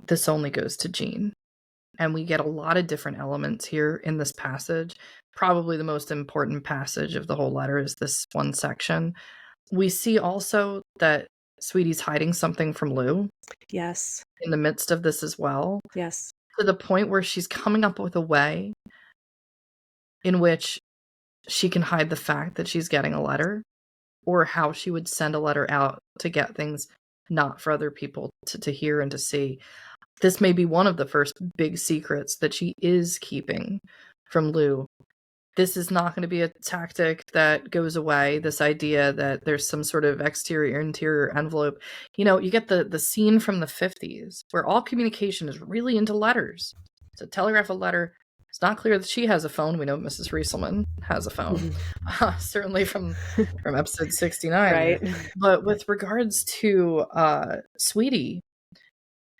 this only goes to Jeanne. And we get a lot of different elements here in this passage. Probably the most important passage of the whole letter is this one section. We see also that Sweetie's hiding something from Lou. Yes. In the midst of this as well. Yes. To the point where she's coming up with a way in which she can hide the fact that she's getting a letter, or how she would send a letter out to get things not for other people to hear and to see. This may be one of the first big secrets that she is keeping from Lou. This is not going to be a tactic that goes away, this idea that there's some sort of interior envelope. You get the scene from the 50s where all communication is really into letters. To telegraph a letter, it's not clear that she has a phone. We know Mrs. Rieselman has a phone, certainly from episode 69. Right. But with regards to Sweetie,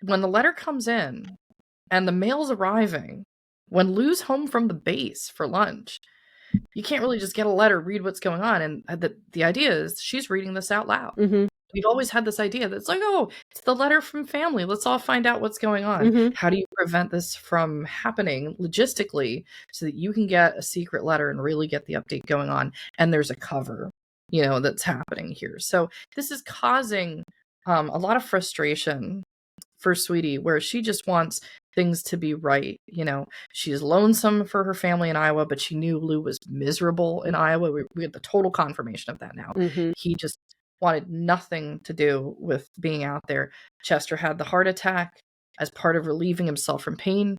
when the letter comes in and the mail's arriving, when Lou's home from the base for lunch, you can't really just get a letter, read what's going on. And the idea is she's reading this out loud. We've always had this idea that's like, oh, it's the letter from family. Let's all find out what's going on. How do you prevent this from happening logistically so that you can get a secret letter and really get the update going on? And there's a cover, that's happening here. So this is causing a lot of frustration for Sweetie, where she just wants things to be right. She's lonesome for her family in Iowa, but she knew Lou was miserable in Iowa. We had the total confirmation of that now. He just wanted nothing to do with being out there. Chester had the heart attack as part of relieving himself from pain.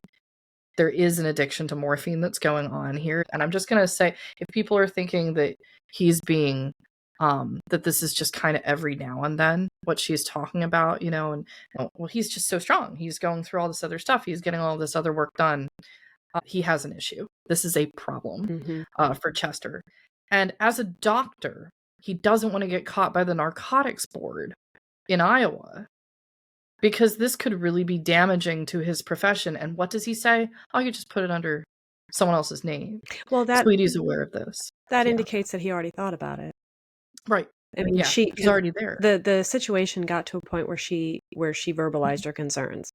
There is an addiction to morphine that's going on here. And I'm just going to say, if people are thinking that he's being that this is just kind of every now and then what she's talking about, and well, he's just so strong. He's going through all this other stuff. He's getting all this other work done. He has an issue. This is a problem for Chester. And as a doctor, he doesn't want to get caught by the narcotics board in Iowa, because this could really be damaging to his profession. And what does he say? Oh, you just put it under someone else's name. Well, Sweetie's aware of this. That indicates that he already thought about it. Right. I mean, she's already there. The situation got to a point where she verbalized her concerns,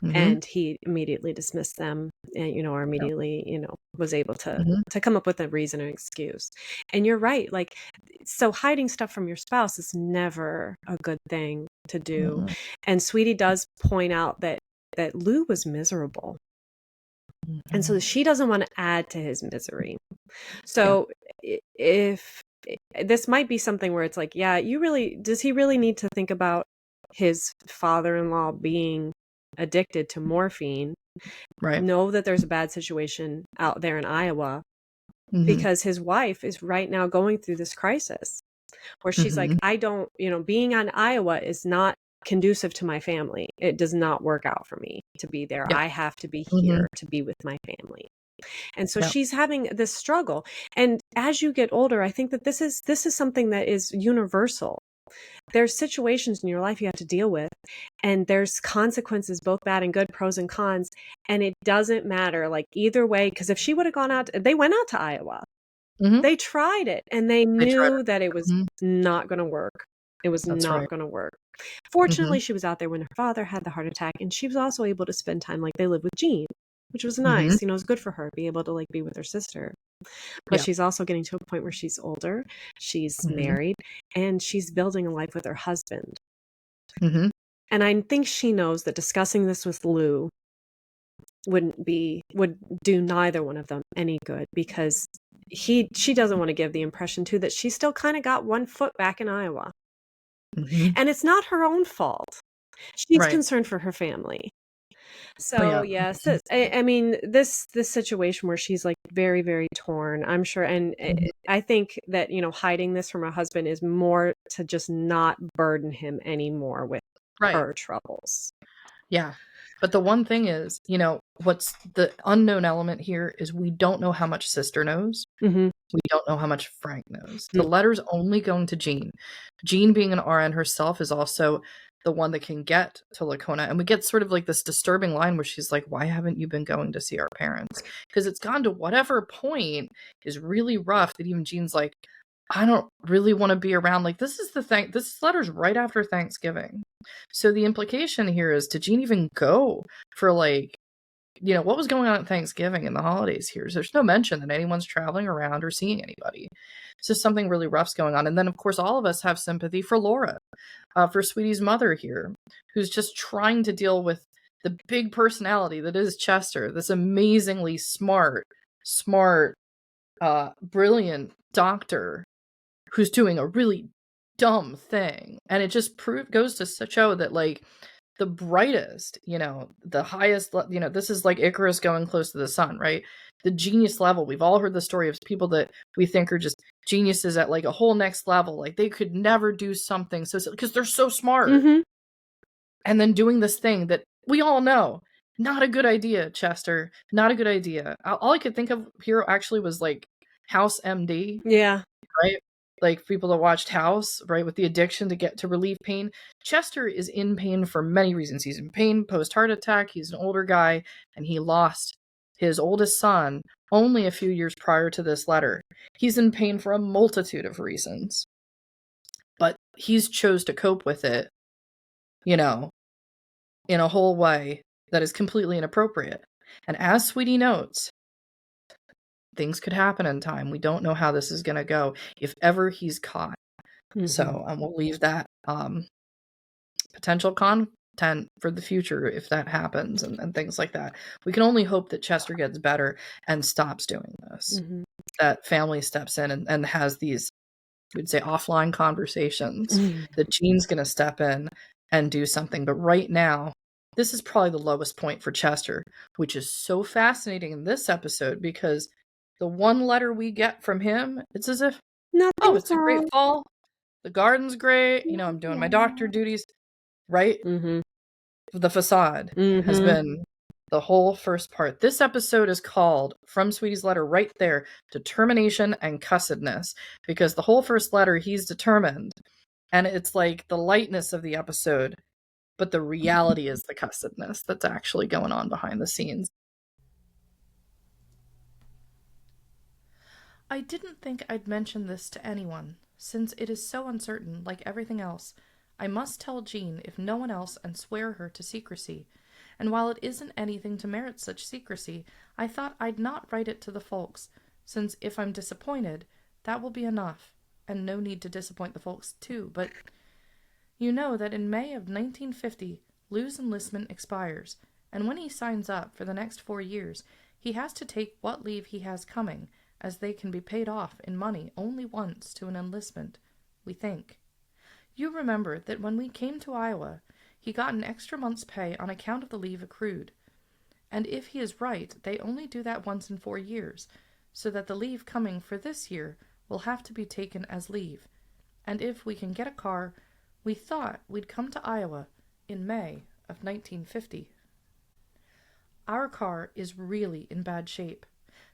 and he immediately dismissed them, and or immediately was able to come up with a reason or excuse. And you're right, so hiding stuff from your spouse is never a good thing to do. And Sweetie does point out that Lou was miserable. And so she doesn't want to add to his misery. So if this might be something where it's like, yeah, does he really need to think about his father-in-law being addicted to morphine? Right. Know that there's a bad situation out there in Iowa Mm-hmm. because his wife is right now going through this crisis where she's like, Mm-hmm. I don't, being on Iowa is not conducive to my family. It does not work out for me to be there. Yeah. I have to be Mm-hmm. here to be with my family. And so Yeah. she's having this struggle. And as you get older, I think that this is something that is universal. There's situations in your life you have to deal with, and there's consequences, both bad and good, pros and cons. And it doesn't matter, like, either way, because if she would have gone out, they went out to Iowa. Mm-hmm. They tried it, and they They tried knew it. that it was Mm-hmm. not going to work. It was That's not right. going to work. Mm-hmm. Fortunately, she was out there when her father had the heart attack, and she was also able to spend time, like, they lived with Jeanne, which was Mm-hmm. nice. It was good for her, be able to, like, be with her sister. But Yeah. she's also getting to a point where she's older, she's Mm-hmm. married, and she's building a life with her husband. Mm-hmm. And I think she knows that discussing this with Lou would do neither one of them any good, because she doesn't want to give the impression too that she still kind of got one foot back in Iowa. Mm-hmm. And it's not her own fault. She's Right. concerned for her family. Oh, So yeah. yes, I mean, this situation where she's like very, very torn, I'm sure. And Mm-hmm. I think that, hiding this from her husband is more to just not burden him anymore with Right. her troubles. Yeah. But the one thing is, what's the unknown element here is we don't know how much sister knows. Mm-hmm. We don't know how much Frank knows. The letter's only going to Jeanne. Jeanne, being an RN herself, is also the one that can get to Lacona. And we get sort of like this disturbing line where she's like, why haven't you been going to see our parents? Because it's gone to whatever point is really rough that even Jeanne's like, I don't really want to be around. Like, this is the thing. This letter's right after Thanksgiving. So the implication here is, did Jeanne even go for, like, what was going on at Thanksgiving and the holidays here? So there's no mention that anyone's traveling around or seeing anybody. It's just something really rough's going on. And then, of course, all of us have sympathy for Laura, for Sweetie's mother here, who's just trying to deal with the big personality that is Chester, this amazingly smart, brilliant doctor who's doing a really dumb thing. And it just goes to show that, like, the brightest, the highest, this is like Icarus going close to the sun, right? The genius level. We've all heard the story of people that we think are just geniuses at, like, a whole next level. Like, they could never do something because they're so smart. Mm-hmm. And then doing this thing that we all know, not a good idea, Chester. Not a good idea. All I could think of here actually was, like, House MD. Yeah. Right? Like, people that watched House, right, with the addiction to relieve pain. Chester is in pain for many reasons. He's in pain post-heart attack. He's an older guy, and he lost his oldest son only a few years prior to this letter. He's in pain for a multitude of reasons. But he's chose to cope with it, in a whole way that is completely inappropriate. And as Sweetie notes, things could happen in time. We don't know how this is going to go if ever he's caught. Mm-hmm. So we'll leave that potential content for the future if that happens and things like that. We can only hope that Chester gets better and stops doing this. Mm-hmm. That family steps in and has these, we'd say, offline conversations. Mm-hmm. That Jean's going to step in and do something. But right now, this is probably the lowest point for Chester, which is so fascinating in this episode because the one letter we get from him, it's as if, it's a great fall. The garden's great. I'm doing my doctor duties, right? Mm-hmm. The facade has been the whole first part. This episode is called, from Sweetie's letter right there, Determination and Cussedness, because the whole first letter, he's determined. And it's like the lightness of the episode, but the reality is the cussedness that's actually going on behind the scenes. I didn't think I'd mention this to anyone, since it is so uncertain, like everything else. I must tell Jeanne, if no one else, and swear her to secrecy. And while it isn't anything to merit such secrecy, I thought I'd not write it to the folks, since if I'm disappointed, that will be enough, and no need to disappoint the folks too. But you know that in May of 1950, Lou's enlistment expires, and when he signs up for the next 4 years, he has to take what leave he has coming, as they can be paid off in money only once to an enlistment, we think. You remember that when we came to Iowa, he got an extra month's pay on account of the leave accrued. And if he is right, they only do that once in 4 years, so that the leave coming for this year will have to be taken as leave. And if we can get a car, we thought we'd come to Iowa in May of 1950. Our car is really in bad shape.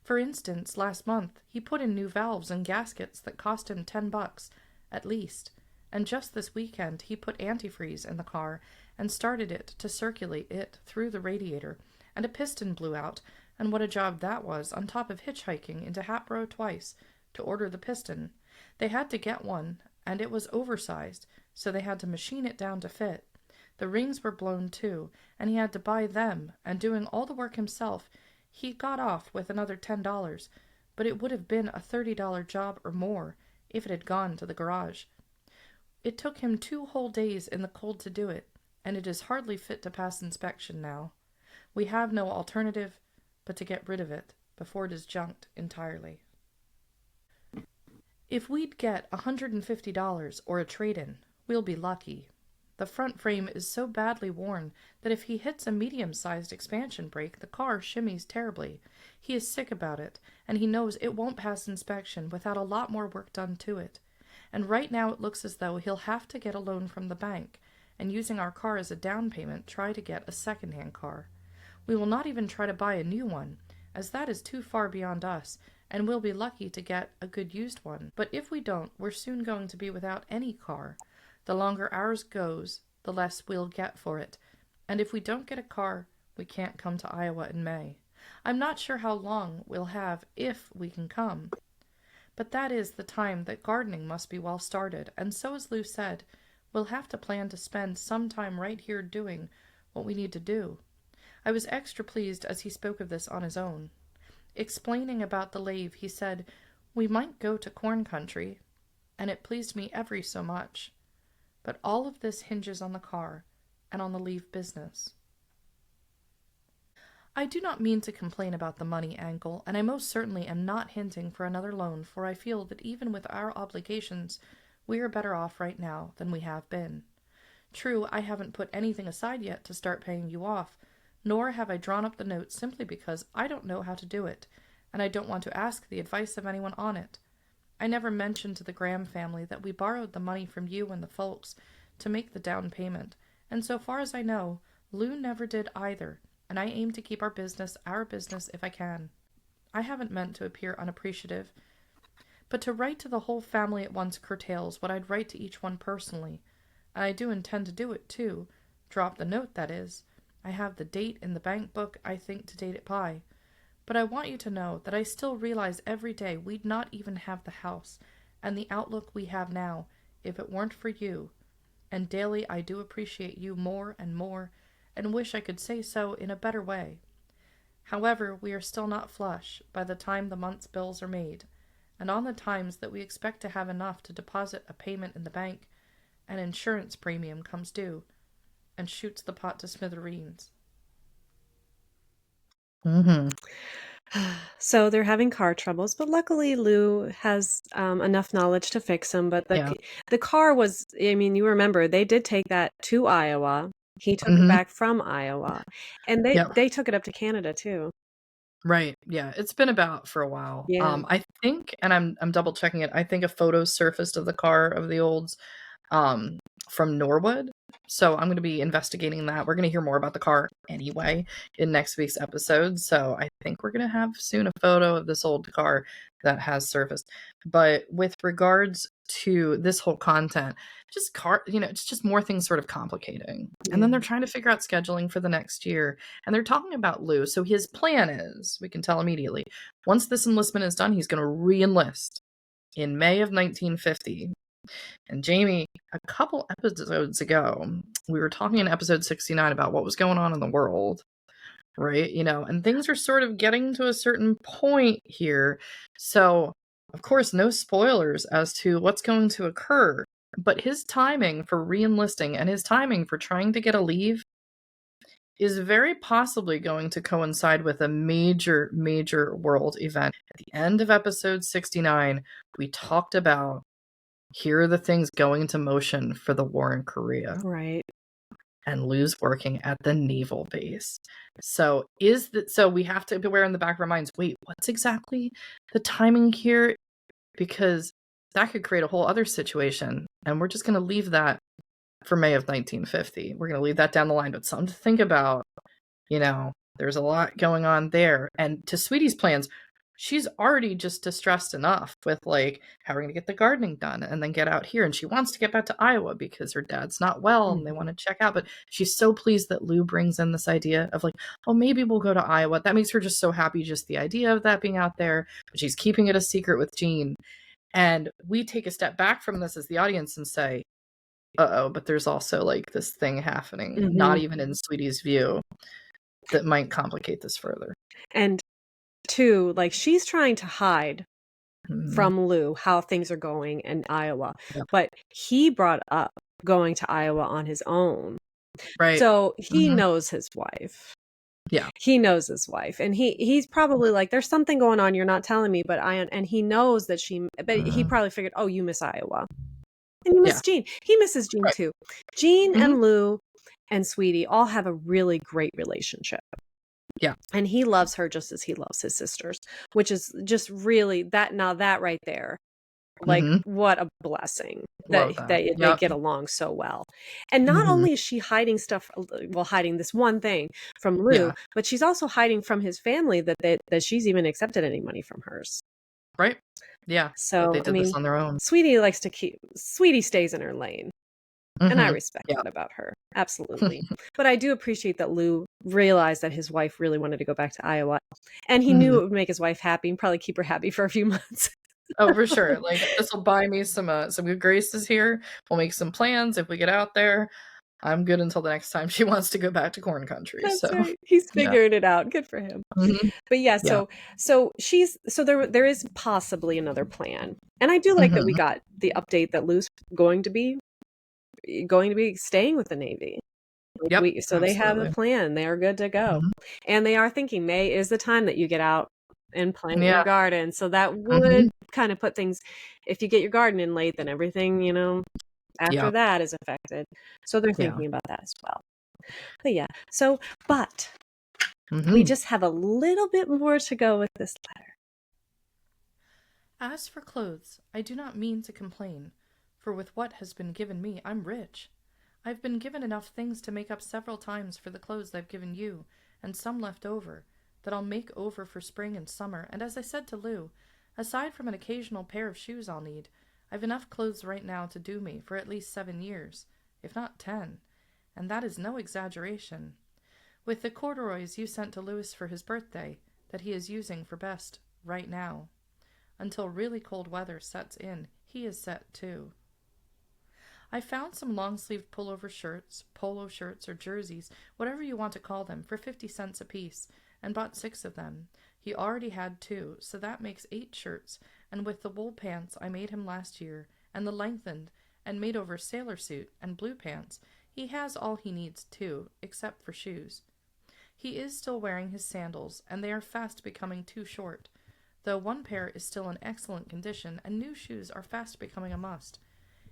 For instance, last month, he put in new valves and gaskets that cost him $10, at least. And just this weekend, he put antifreeze in the car and started it to circulate it through the radiator, and a piston blew out, and what a job that was, on top of hitchhiking into Hatboro twice to order the piston. They had to get one, and it was oversized, so they had to machine it down to fit. The rings were blown too, and he had to buy them, and doing all the work himself, he got off with another $10, but it would have been a $30 job or more if it had gone to the garage. It took him 2 whole days in the cold to do it, and it is hardly fit to pass inspection now. We have no alternative but to get rid of it before it is junked entirely. If we'd get $150 or a trade-in, we'll be lucky. The front frame is so badly worn that if he hits a medium-sized expansion brake, the car shimmies terribly. He is sick about it, and he knows it won't pass inspection without a lot more work done to it. And right now it looks as though he'll have to get a loan from the bank, and using our car as a down payment, try to get a second-hand car. We will not even try to buy a new one, as that is too far beyond us, and we'll be lucky to get a good used one. But if we don't, we're soon going to be without any car. The longer ours goes, the less we'll get for it. And if we don't get a car, we can't come to Iowa in May. I'm not sure how long we'll have if we can come. But that is the time that gardening must be well started, and so as Lou said, we'll have to plan to spend some time right here doing what we need to do. I was extra pleased as he spoke of this on his own. Explaining about the lathe, he said, "We might go to corn country," and it pleased me every so much. But all of this hinges on the car and on the leave business. I do not mean to complain about the money angle, and I most certainly am not hinting for another loan, for I feel that even with our obligations, we are better off right now than we have been. True, I haven't put anything aside yet to start paying you off, nor have I drawn up the notes simply because I don't know how to do it, and I don't want to ask the advice of anyone on it. I never mentioned to the Graham family that we borrowed the money from you and the folks to make the down payment, and so far as I know, Lou never did either, and I aim to keep our business if I can. I haven't meant to appear unappreciative, but to write to the whole family at once curtails what I'd write to each one personally, and I do intend to do it too, drop the note, that is. I have the date in the bank book I think to date it by. But I want you to know that I still realize every day we'd not even have the house and the outlook we have now if it weren't for you, and daily I do appreciate you more and wish I could say so in a better way. However, we are still not flush by the time the month's bills are made, and on the times that we expect to have enough to deposit a payment in the bank, an insurance premium comes due and shoots the pot to smithereens. So they're having car troubles, but luckily Lou has enough knowledge to fix them. But the car was, I mean, you remember, they did take that to Iowa. He took it back from Iowa, and they took it up to Canada too. Right. Yeah. It's been about for a while. Yeah. I think, and I'm double checking it, I think a photo surfaced of the car of the olds from Norwood. So I'm going to be investigating that. We're going to hear more about the car anyway in next week's episode. So I think we're going to have soon a photo of this old car that has surfaced. But with regards to this whole content, just it's just more things sort of complicating. Yeah. And then they're trying to figure out scheduling for the next year. And they're talking about Lou. So his plan is, we can tell immediately, once this enlistment is done, he's going to re-enlist in May of 1950. And Jamie, a couple episodes ago, we were talking in episode 69 about what was going on in the world, right? And things are sort of getting to a certain point here. So, of course, no spoilers as to what's going to occur. But his timing for re-enlisting and his timing for trying to get a leave is very possibly going to coincide with a major, major world event. At the end of episode 69, we talked about here are the things going into motion for the war in Korea. Right. And Lou's working at the naval base. So we have to be aware in the back of our minds, wait, what's exactly the timing here? Because that could create a whole other situation. And we're just going to leave that for May of 1950. We're going to leave that down the line, but something to think about. You know, there's a lot going on there. And to Sweetie's plans, she's already just distressed enough with like having to get the gardening done and then get out here. And she wants to get back to Iowa because her dad's not well and they want to check out. But she's so pleased that Lou brings in this idea of like, oh, maybe we'll go to Iowa. That makes her just so happy, just the idea of that being out there. But she's keeping it a secret with Jeanne. And we take a step back from this as the audience and say, uh-oh, but there's also like this thing happening, not even in Sweetie's view, that might complicate this further. And two, like she's trying to hide from Lou how things are going in Iowa, but he brought up going to Iowa on his own. Right. So he knows his wife. Yeah. He knows his wife. And he's probably like, there's something going on you're not telling me, but and he knows that he probably figured, oh, you miss Iowa. And you miss Jeanne. He misses Jeanne too. Jeanne and Lou and Sweetie all have a really great relationship. Yeah. And he loves her just as he loves his sisters, which is just really that right there. Like what a blessing that they get along so well. And not only is she hiding hiding this one thing from Lou, but she's also hiding from his family that she's even accepted any money from hers. Right. Yeah. So they did this on their own. Sweetie stays in her lane. And I respect that about her. Absolutely. But I do appreciate that Lou realized that his wife really wanted to go back to Iowa. And he knew it would make his wife happy and probably keep her happy for a few months. Oh, for sure. Like, this will buy me some good graces here. We'll make some plans. If we get out there, I'm good until the next time she wants to go back to corn country. That's so right. He's figuring it out. Good for him. But so there is possibly another plan. And I do like that we got the update that Lou's going to be staying with the Navy. They have a plan. They are good to go. And they are thinking May is the time that you get out and plant your garden. So that would kind of put things, if you get your garden in late, then everything, after that is affected. So they're thinking about that as well. But we just have a little bit more to go with this letter. As for clothes, I do not mean to complain. For with what has been given me, I'm rich. I've been given enough things to make up several times for the clothes I've given you, and some left over, that I'll make over for spring and summer. And as I said to Lou, aside from an occasional pair of shoes I'll need, I've enough clothes right now to do me for at least 7 years, if not 10, and that is no exaggeration. With the corduroys you sent to Louis for his birthday, that he is using for best right now. Until really cold weather sets in, he is set too. I found some long-sleeved polo shirts, or jerseys, whatever you want to call them, for 50 cents apiece, and bought 6 of them. He already had 2, so that makes 8 shirts, and with the wool pants I made him last year, and the lengthened and made over sailor suit and blue pants, he has all he needs too, except for shoes. He is still wearing his sandals, and they are fast becoming too short, though one pair is still in excellent condition, and new shoes are fast becoming a must.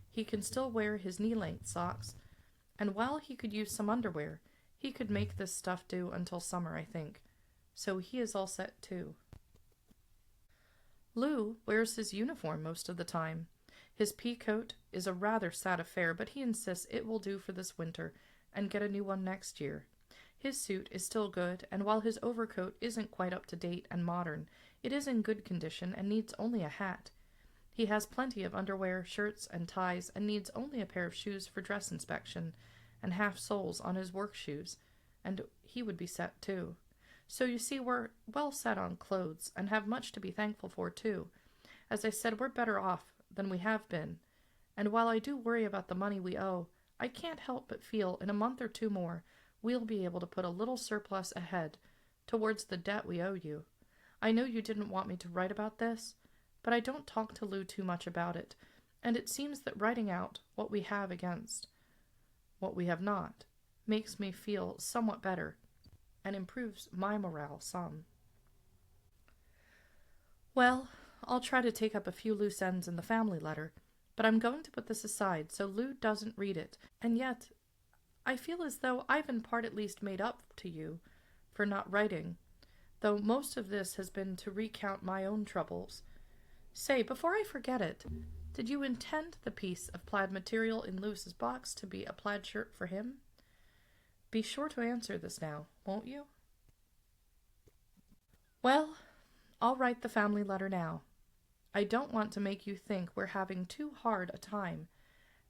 He can still wear his knee-length socks, and while he could use some underwear, he could make this stuff do until summer, I think. So he is all set, too. Lou wears his uniform most of the time. His pea coat is a rather sad affair, but he insists it will do for this winter, and get a new one next year. His suit is still good, and while his overcoat isn't quite up to date and modern, it is in good condition and needs only a hat. He has plenty of underwear, shirts, and ties, and needs only a pair of shoes for dress inspection, and half soles on his work shoes, and he would be set too. So you see, we're well set on clothes, and have much to be thankful for too. As I said, we're better off than we have been, and while I do worry about the money we owe, I can't help but feel in a month or 2 more we'll be able to put a little surplus ahead towards the debt we owe you. I know you didn't want me to write about this, but I don't talk to Lou too much about it, and it seems that writing out what we have against what we have not makes me feel somewhat better and improves my morale some. Well, I'll try to take up a few loose ends in the family letter, but I'm going to put this aside so Lou doesn't read it, and yet I feel as though I've in part at least made up to you for not writing, though most of this has been to recount my own troubles. Say, before I forget it, did you intend the piece of plaid material in Louis's box to be a plaid shirt for him? Be sure to answer this now, won't you? Well, I'll write the family letter now. I don't want to make you think we're having too hard a time,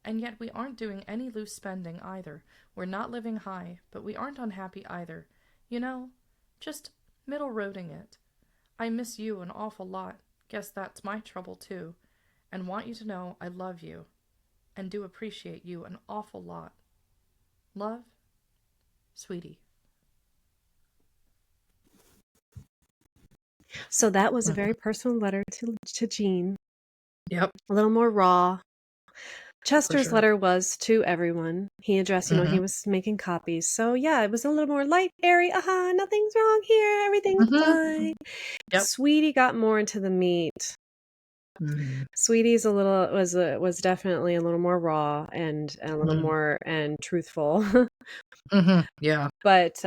and yet we aren't doing any loose spending either. We're not living high, but we aren't unhappy either. You know, just middle-roading it. I miss you an awful lot. Guess that's my trouble too, and want you to know I love you, and do appreciate you an awful lot. Love, Sweetie. So that was a very personal letter to Jeanne. Yep. A little more raw. Chester's sure. letter was to everyone. He addressed, he was making copies. So yeah, it was a little more light, airy. Nothing's wrong here. Everything's fine. Yep. Sweetie got more into the meat. Sweetie's was definitely a little more raw and a little more and truthful. Yeah. But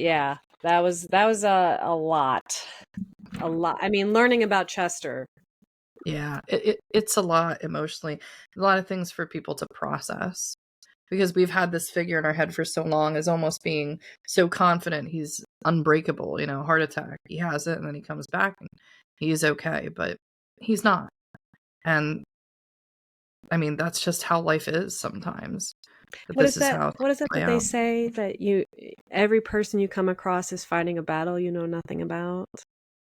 yeah, that was a lot. A lot. I mean, learning about Chester. Yeah, it's a lot emotionally. A lot of things for people to process. Because we've had this figure in our head for so long as almost being so confident he's unbreakable, heart attack. He has it and then he comes back and he's okay, but he's not. And I mean, that's just how life is sometimes. What is that that they say that every person you come across is fighting a battle you know nothing about?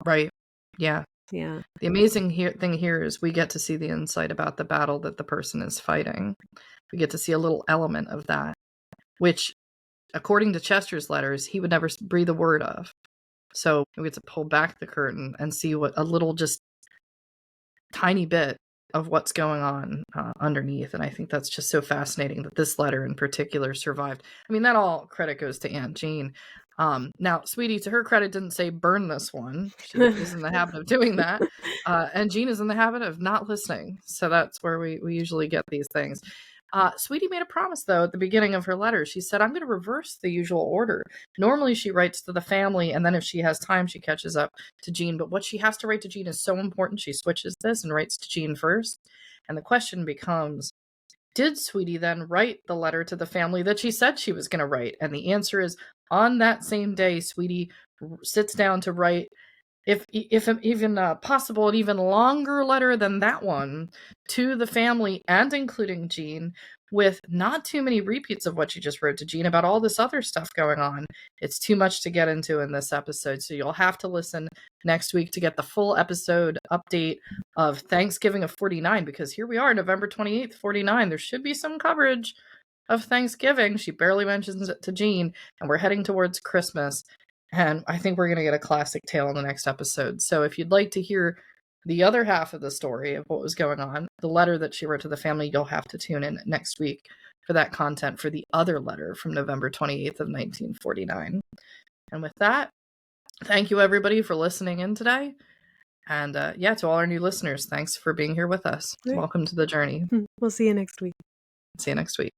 Right. Yeah. Yeah. The amazing thing here is we get to see the insight about the battle that the person is fighting. We get to see a little element of that, which, according to Chester's letters, he would never breathe a word of. So we get to pull back the curtain and see what a little just tiny bit of what's going on underneath. And I think that's just so fascinating that this letter in particular survived. I mean, that all credit goes to Aunt Jeanne. Now, Sweetie, to her credit, didn't say burn this one. She is in the habit of doing that. And Jeanne is in the habit of not listening. So that's where we usually get these things. Sweetie made a promise, though, at the beginning of her letter. She said, I'm going to reverse the usual order. Normally, she writes to the family, and then if she has time, she catches up to Jeanne. But what she has to write to Jeanne is so important. She switches this and writes to Jeanne first. And the question becomes, did Sweetie then write the letter to the family that she said she was going to write? And the answer is, on that same day, Sweetie sits down to write, if even possible, an even longer letter than that one to the family and including Jeanne, with not too many repeats of what she just wrote to Jeanne about all this other stuff going on. It's too much to get into in this episode, so you'll have to listen next week to get the full episode update of Thanksgiving of 49, because here we are, November 28th, 49. There should be some coverage of Thanksgiving. She barely mentions it to Jeanne, and we're heading towards Christmas. And I think we're going to get a classic tale in the next episode. So if you'd like to hear the other half of the story of what was going on, the letter that she wrote to the family, you'll have to tune in next week for that content for the other letter from November 28th of 1949. And with that, thank you everybody for listening in today. And to all our new listeners, thanks for being here with us. Right. Welcome to the journey. We'll see you next week. See you next week.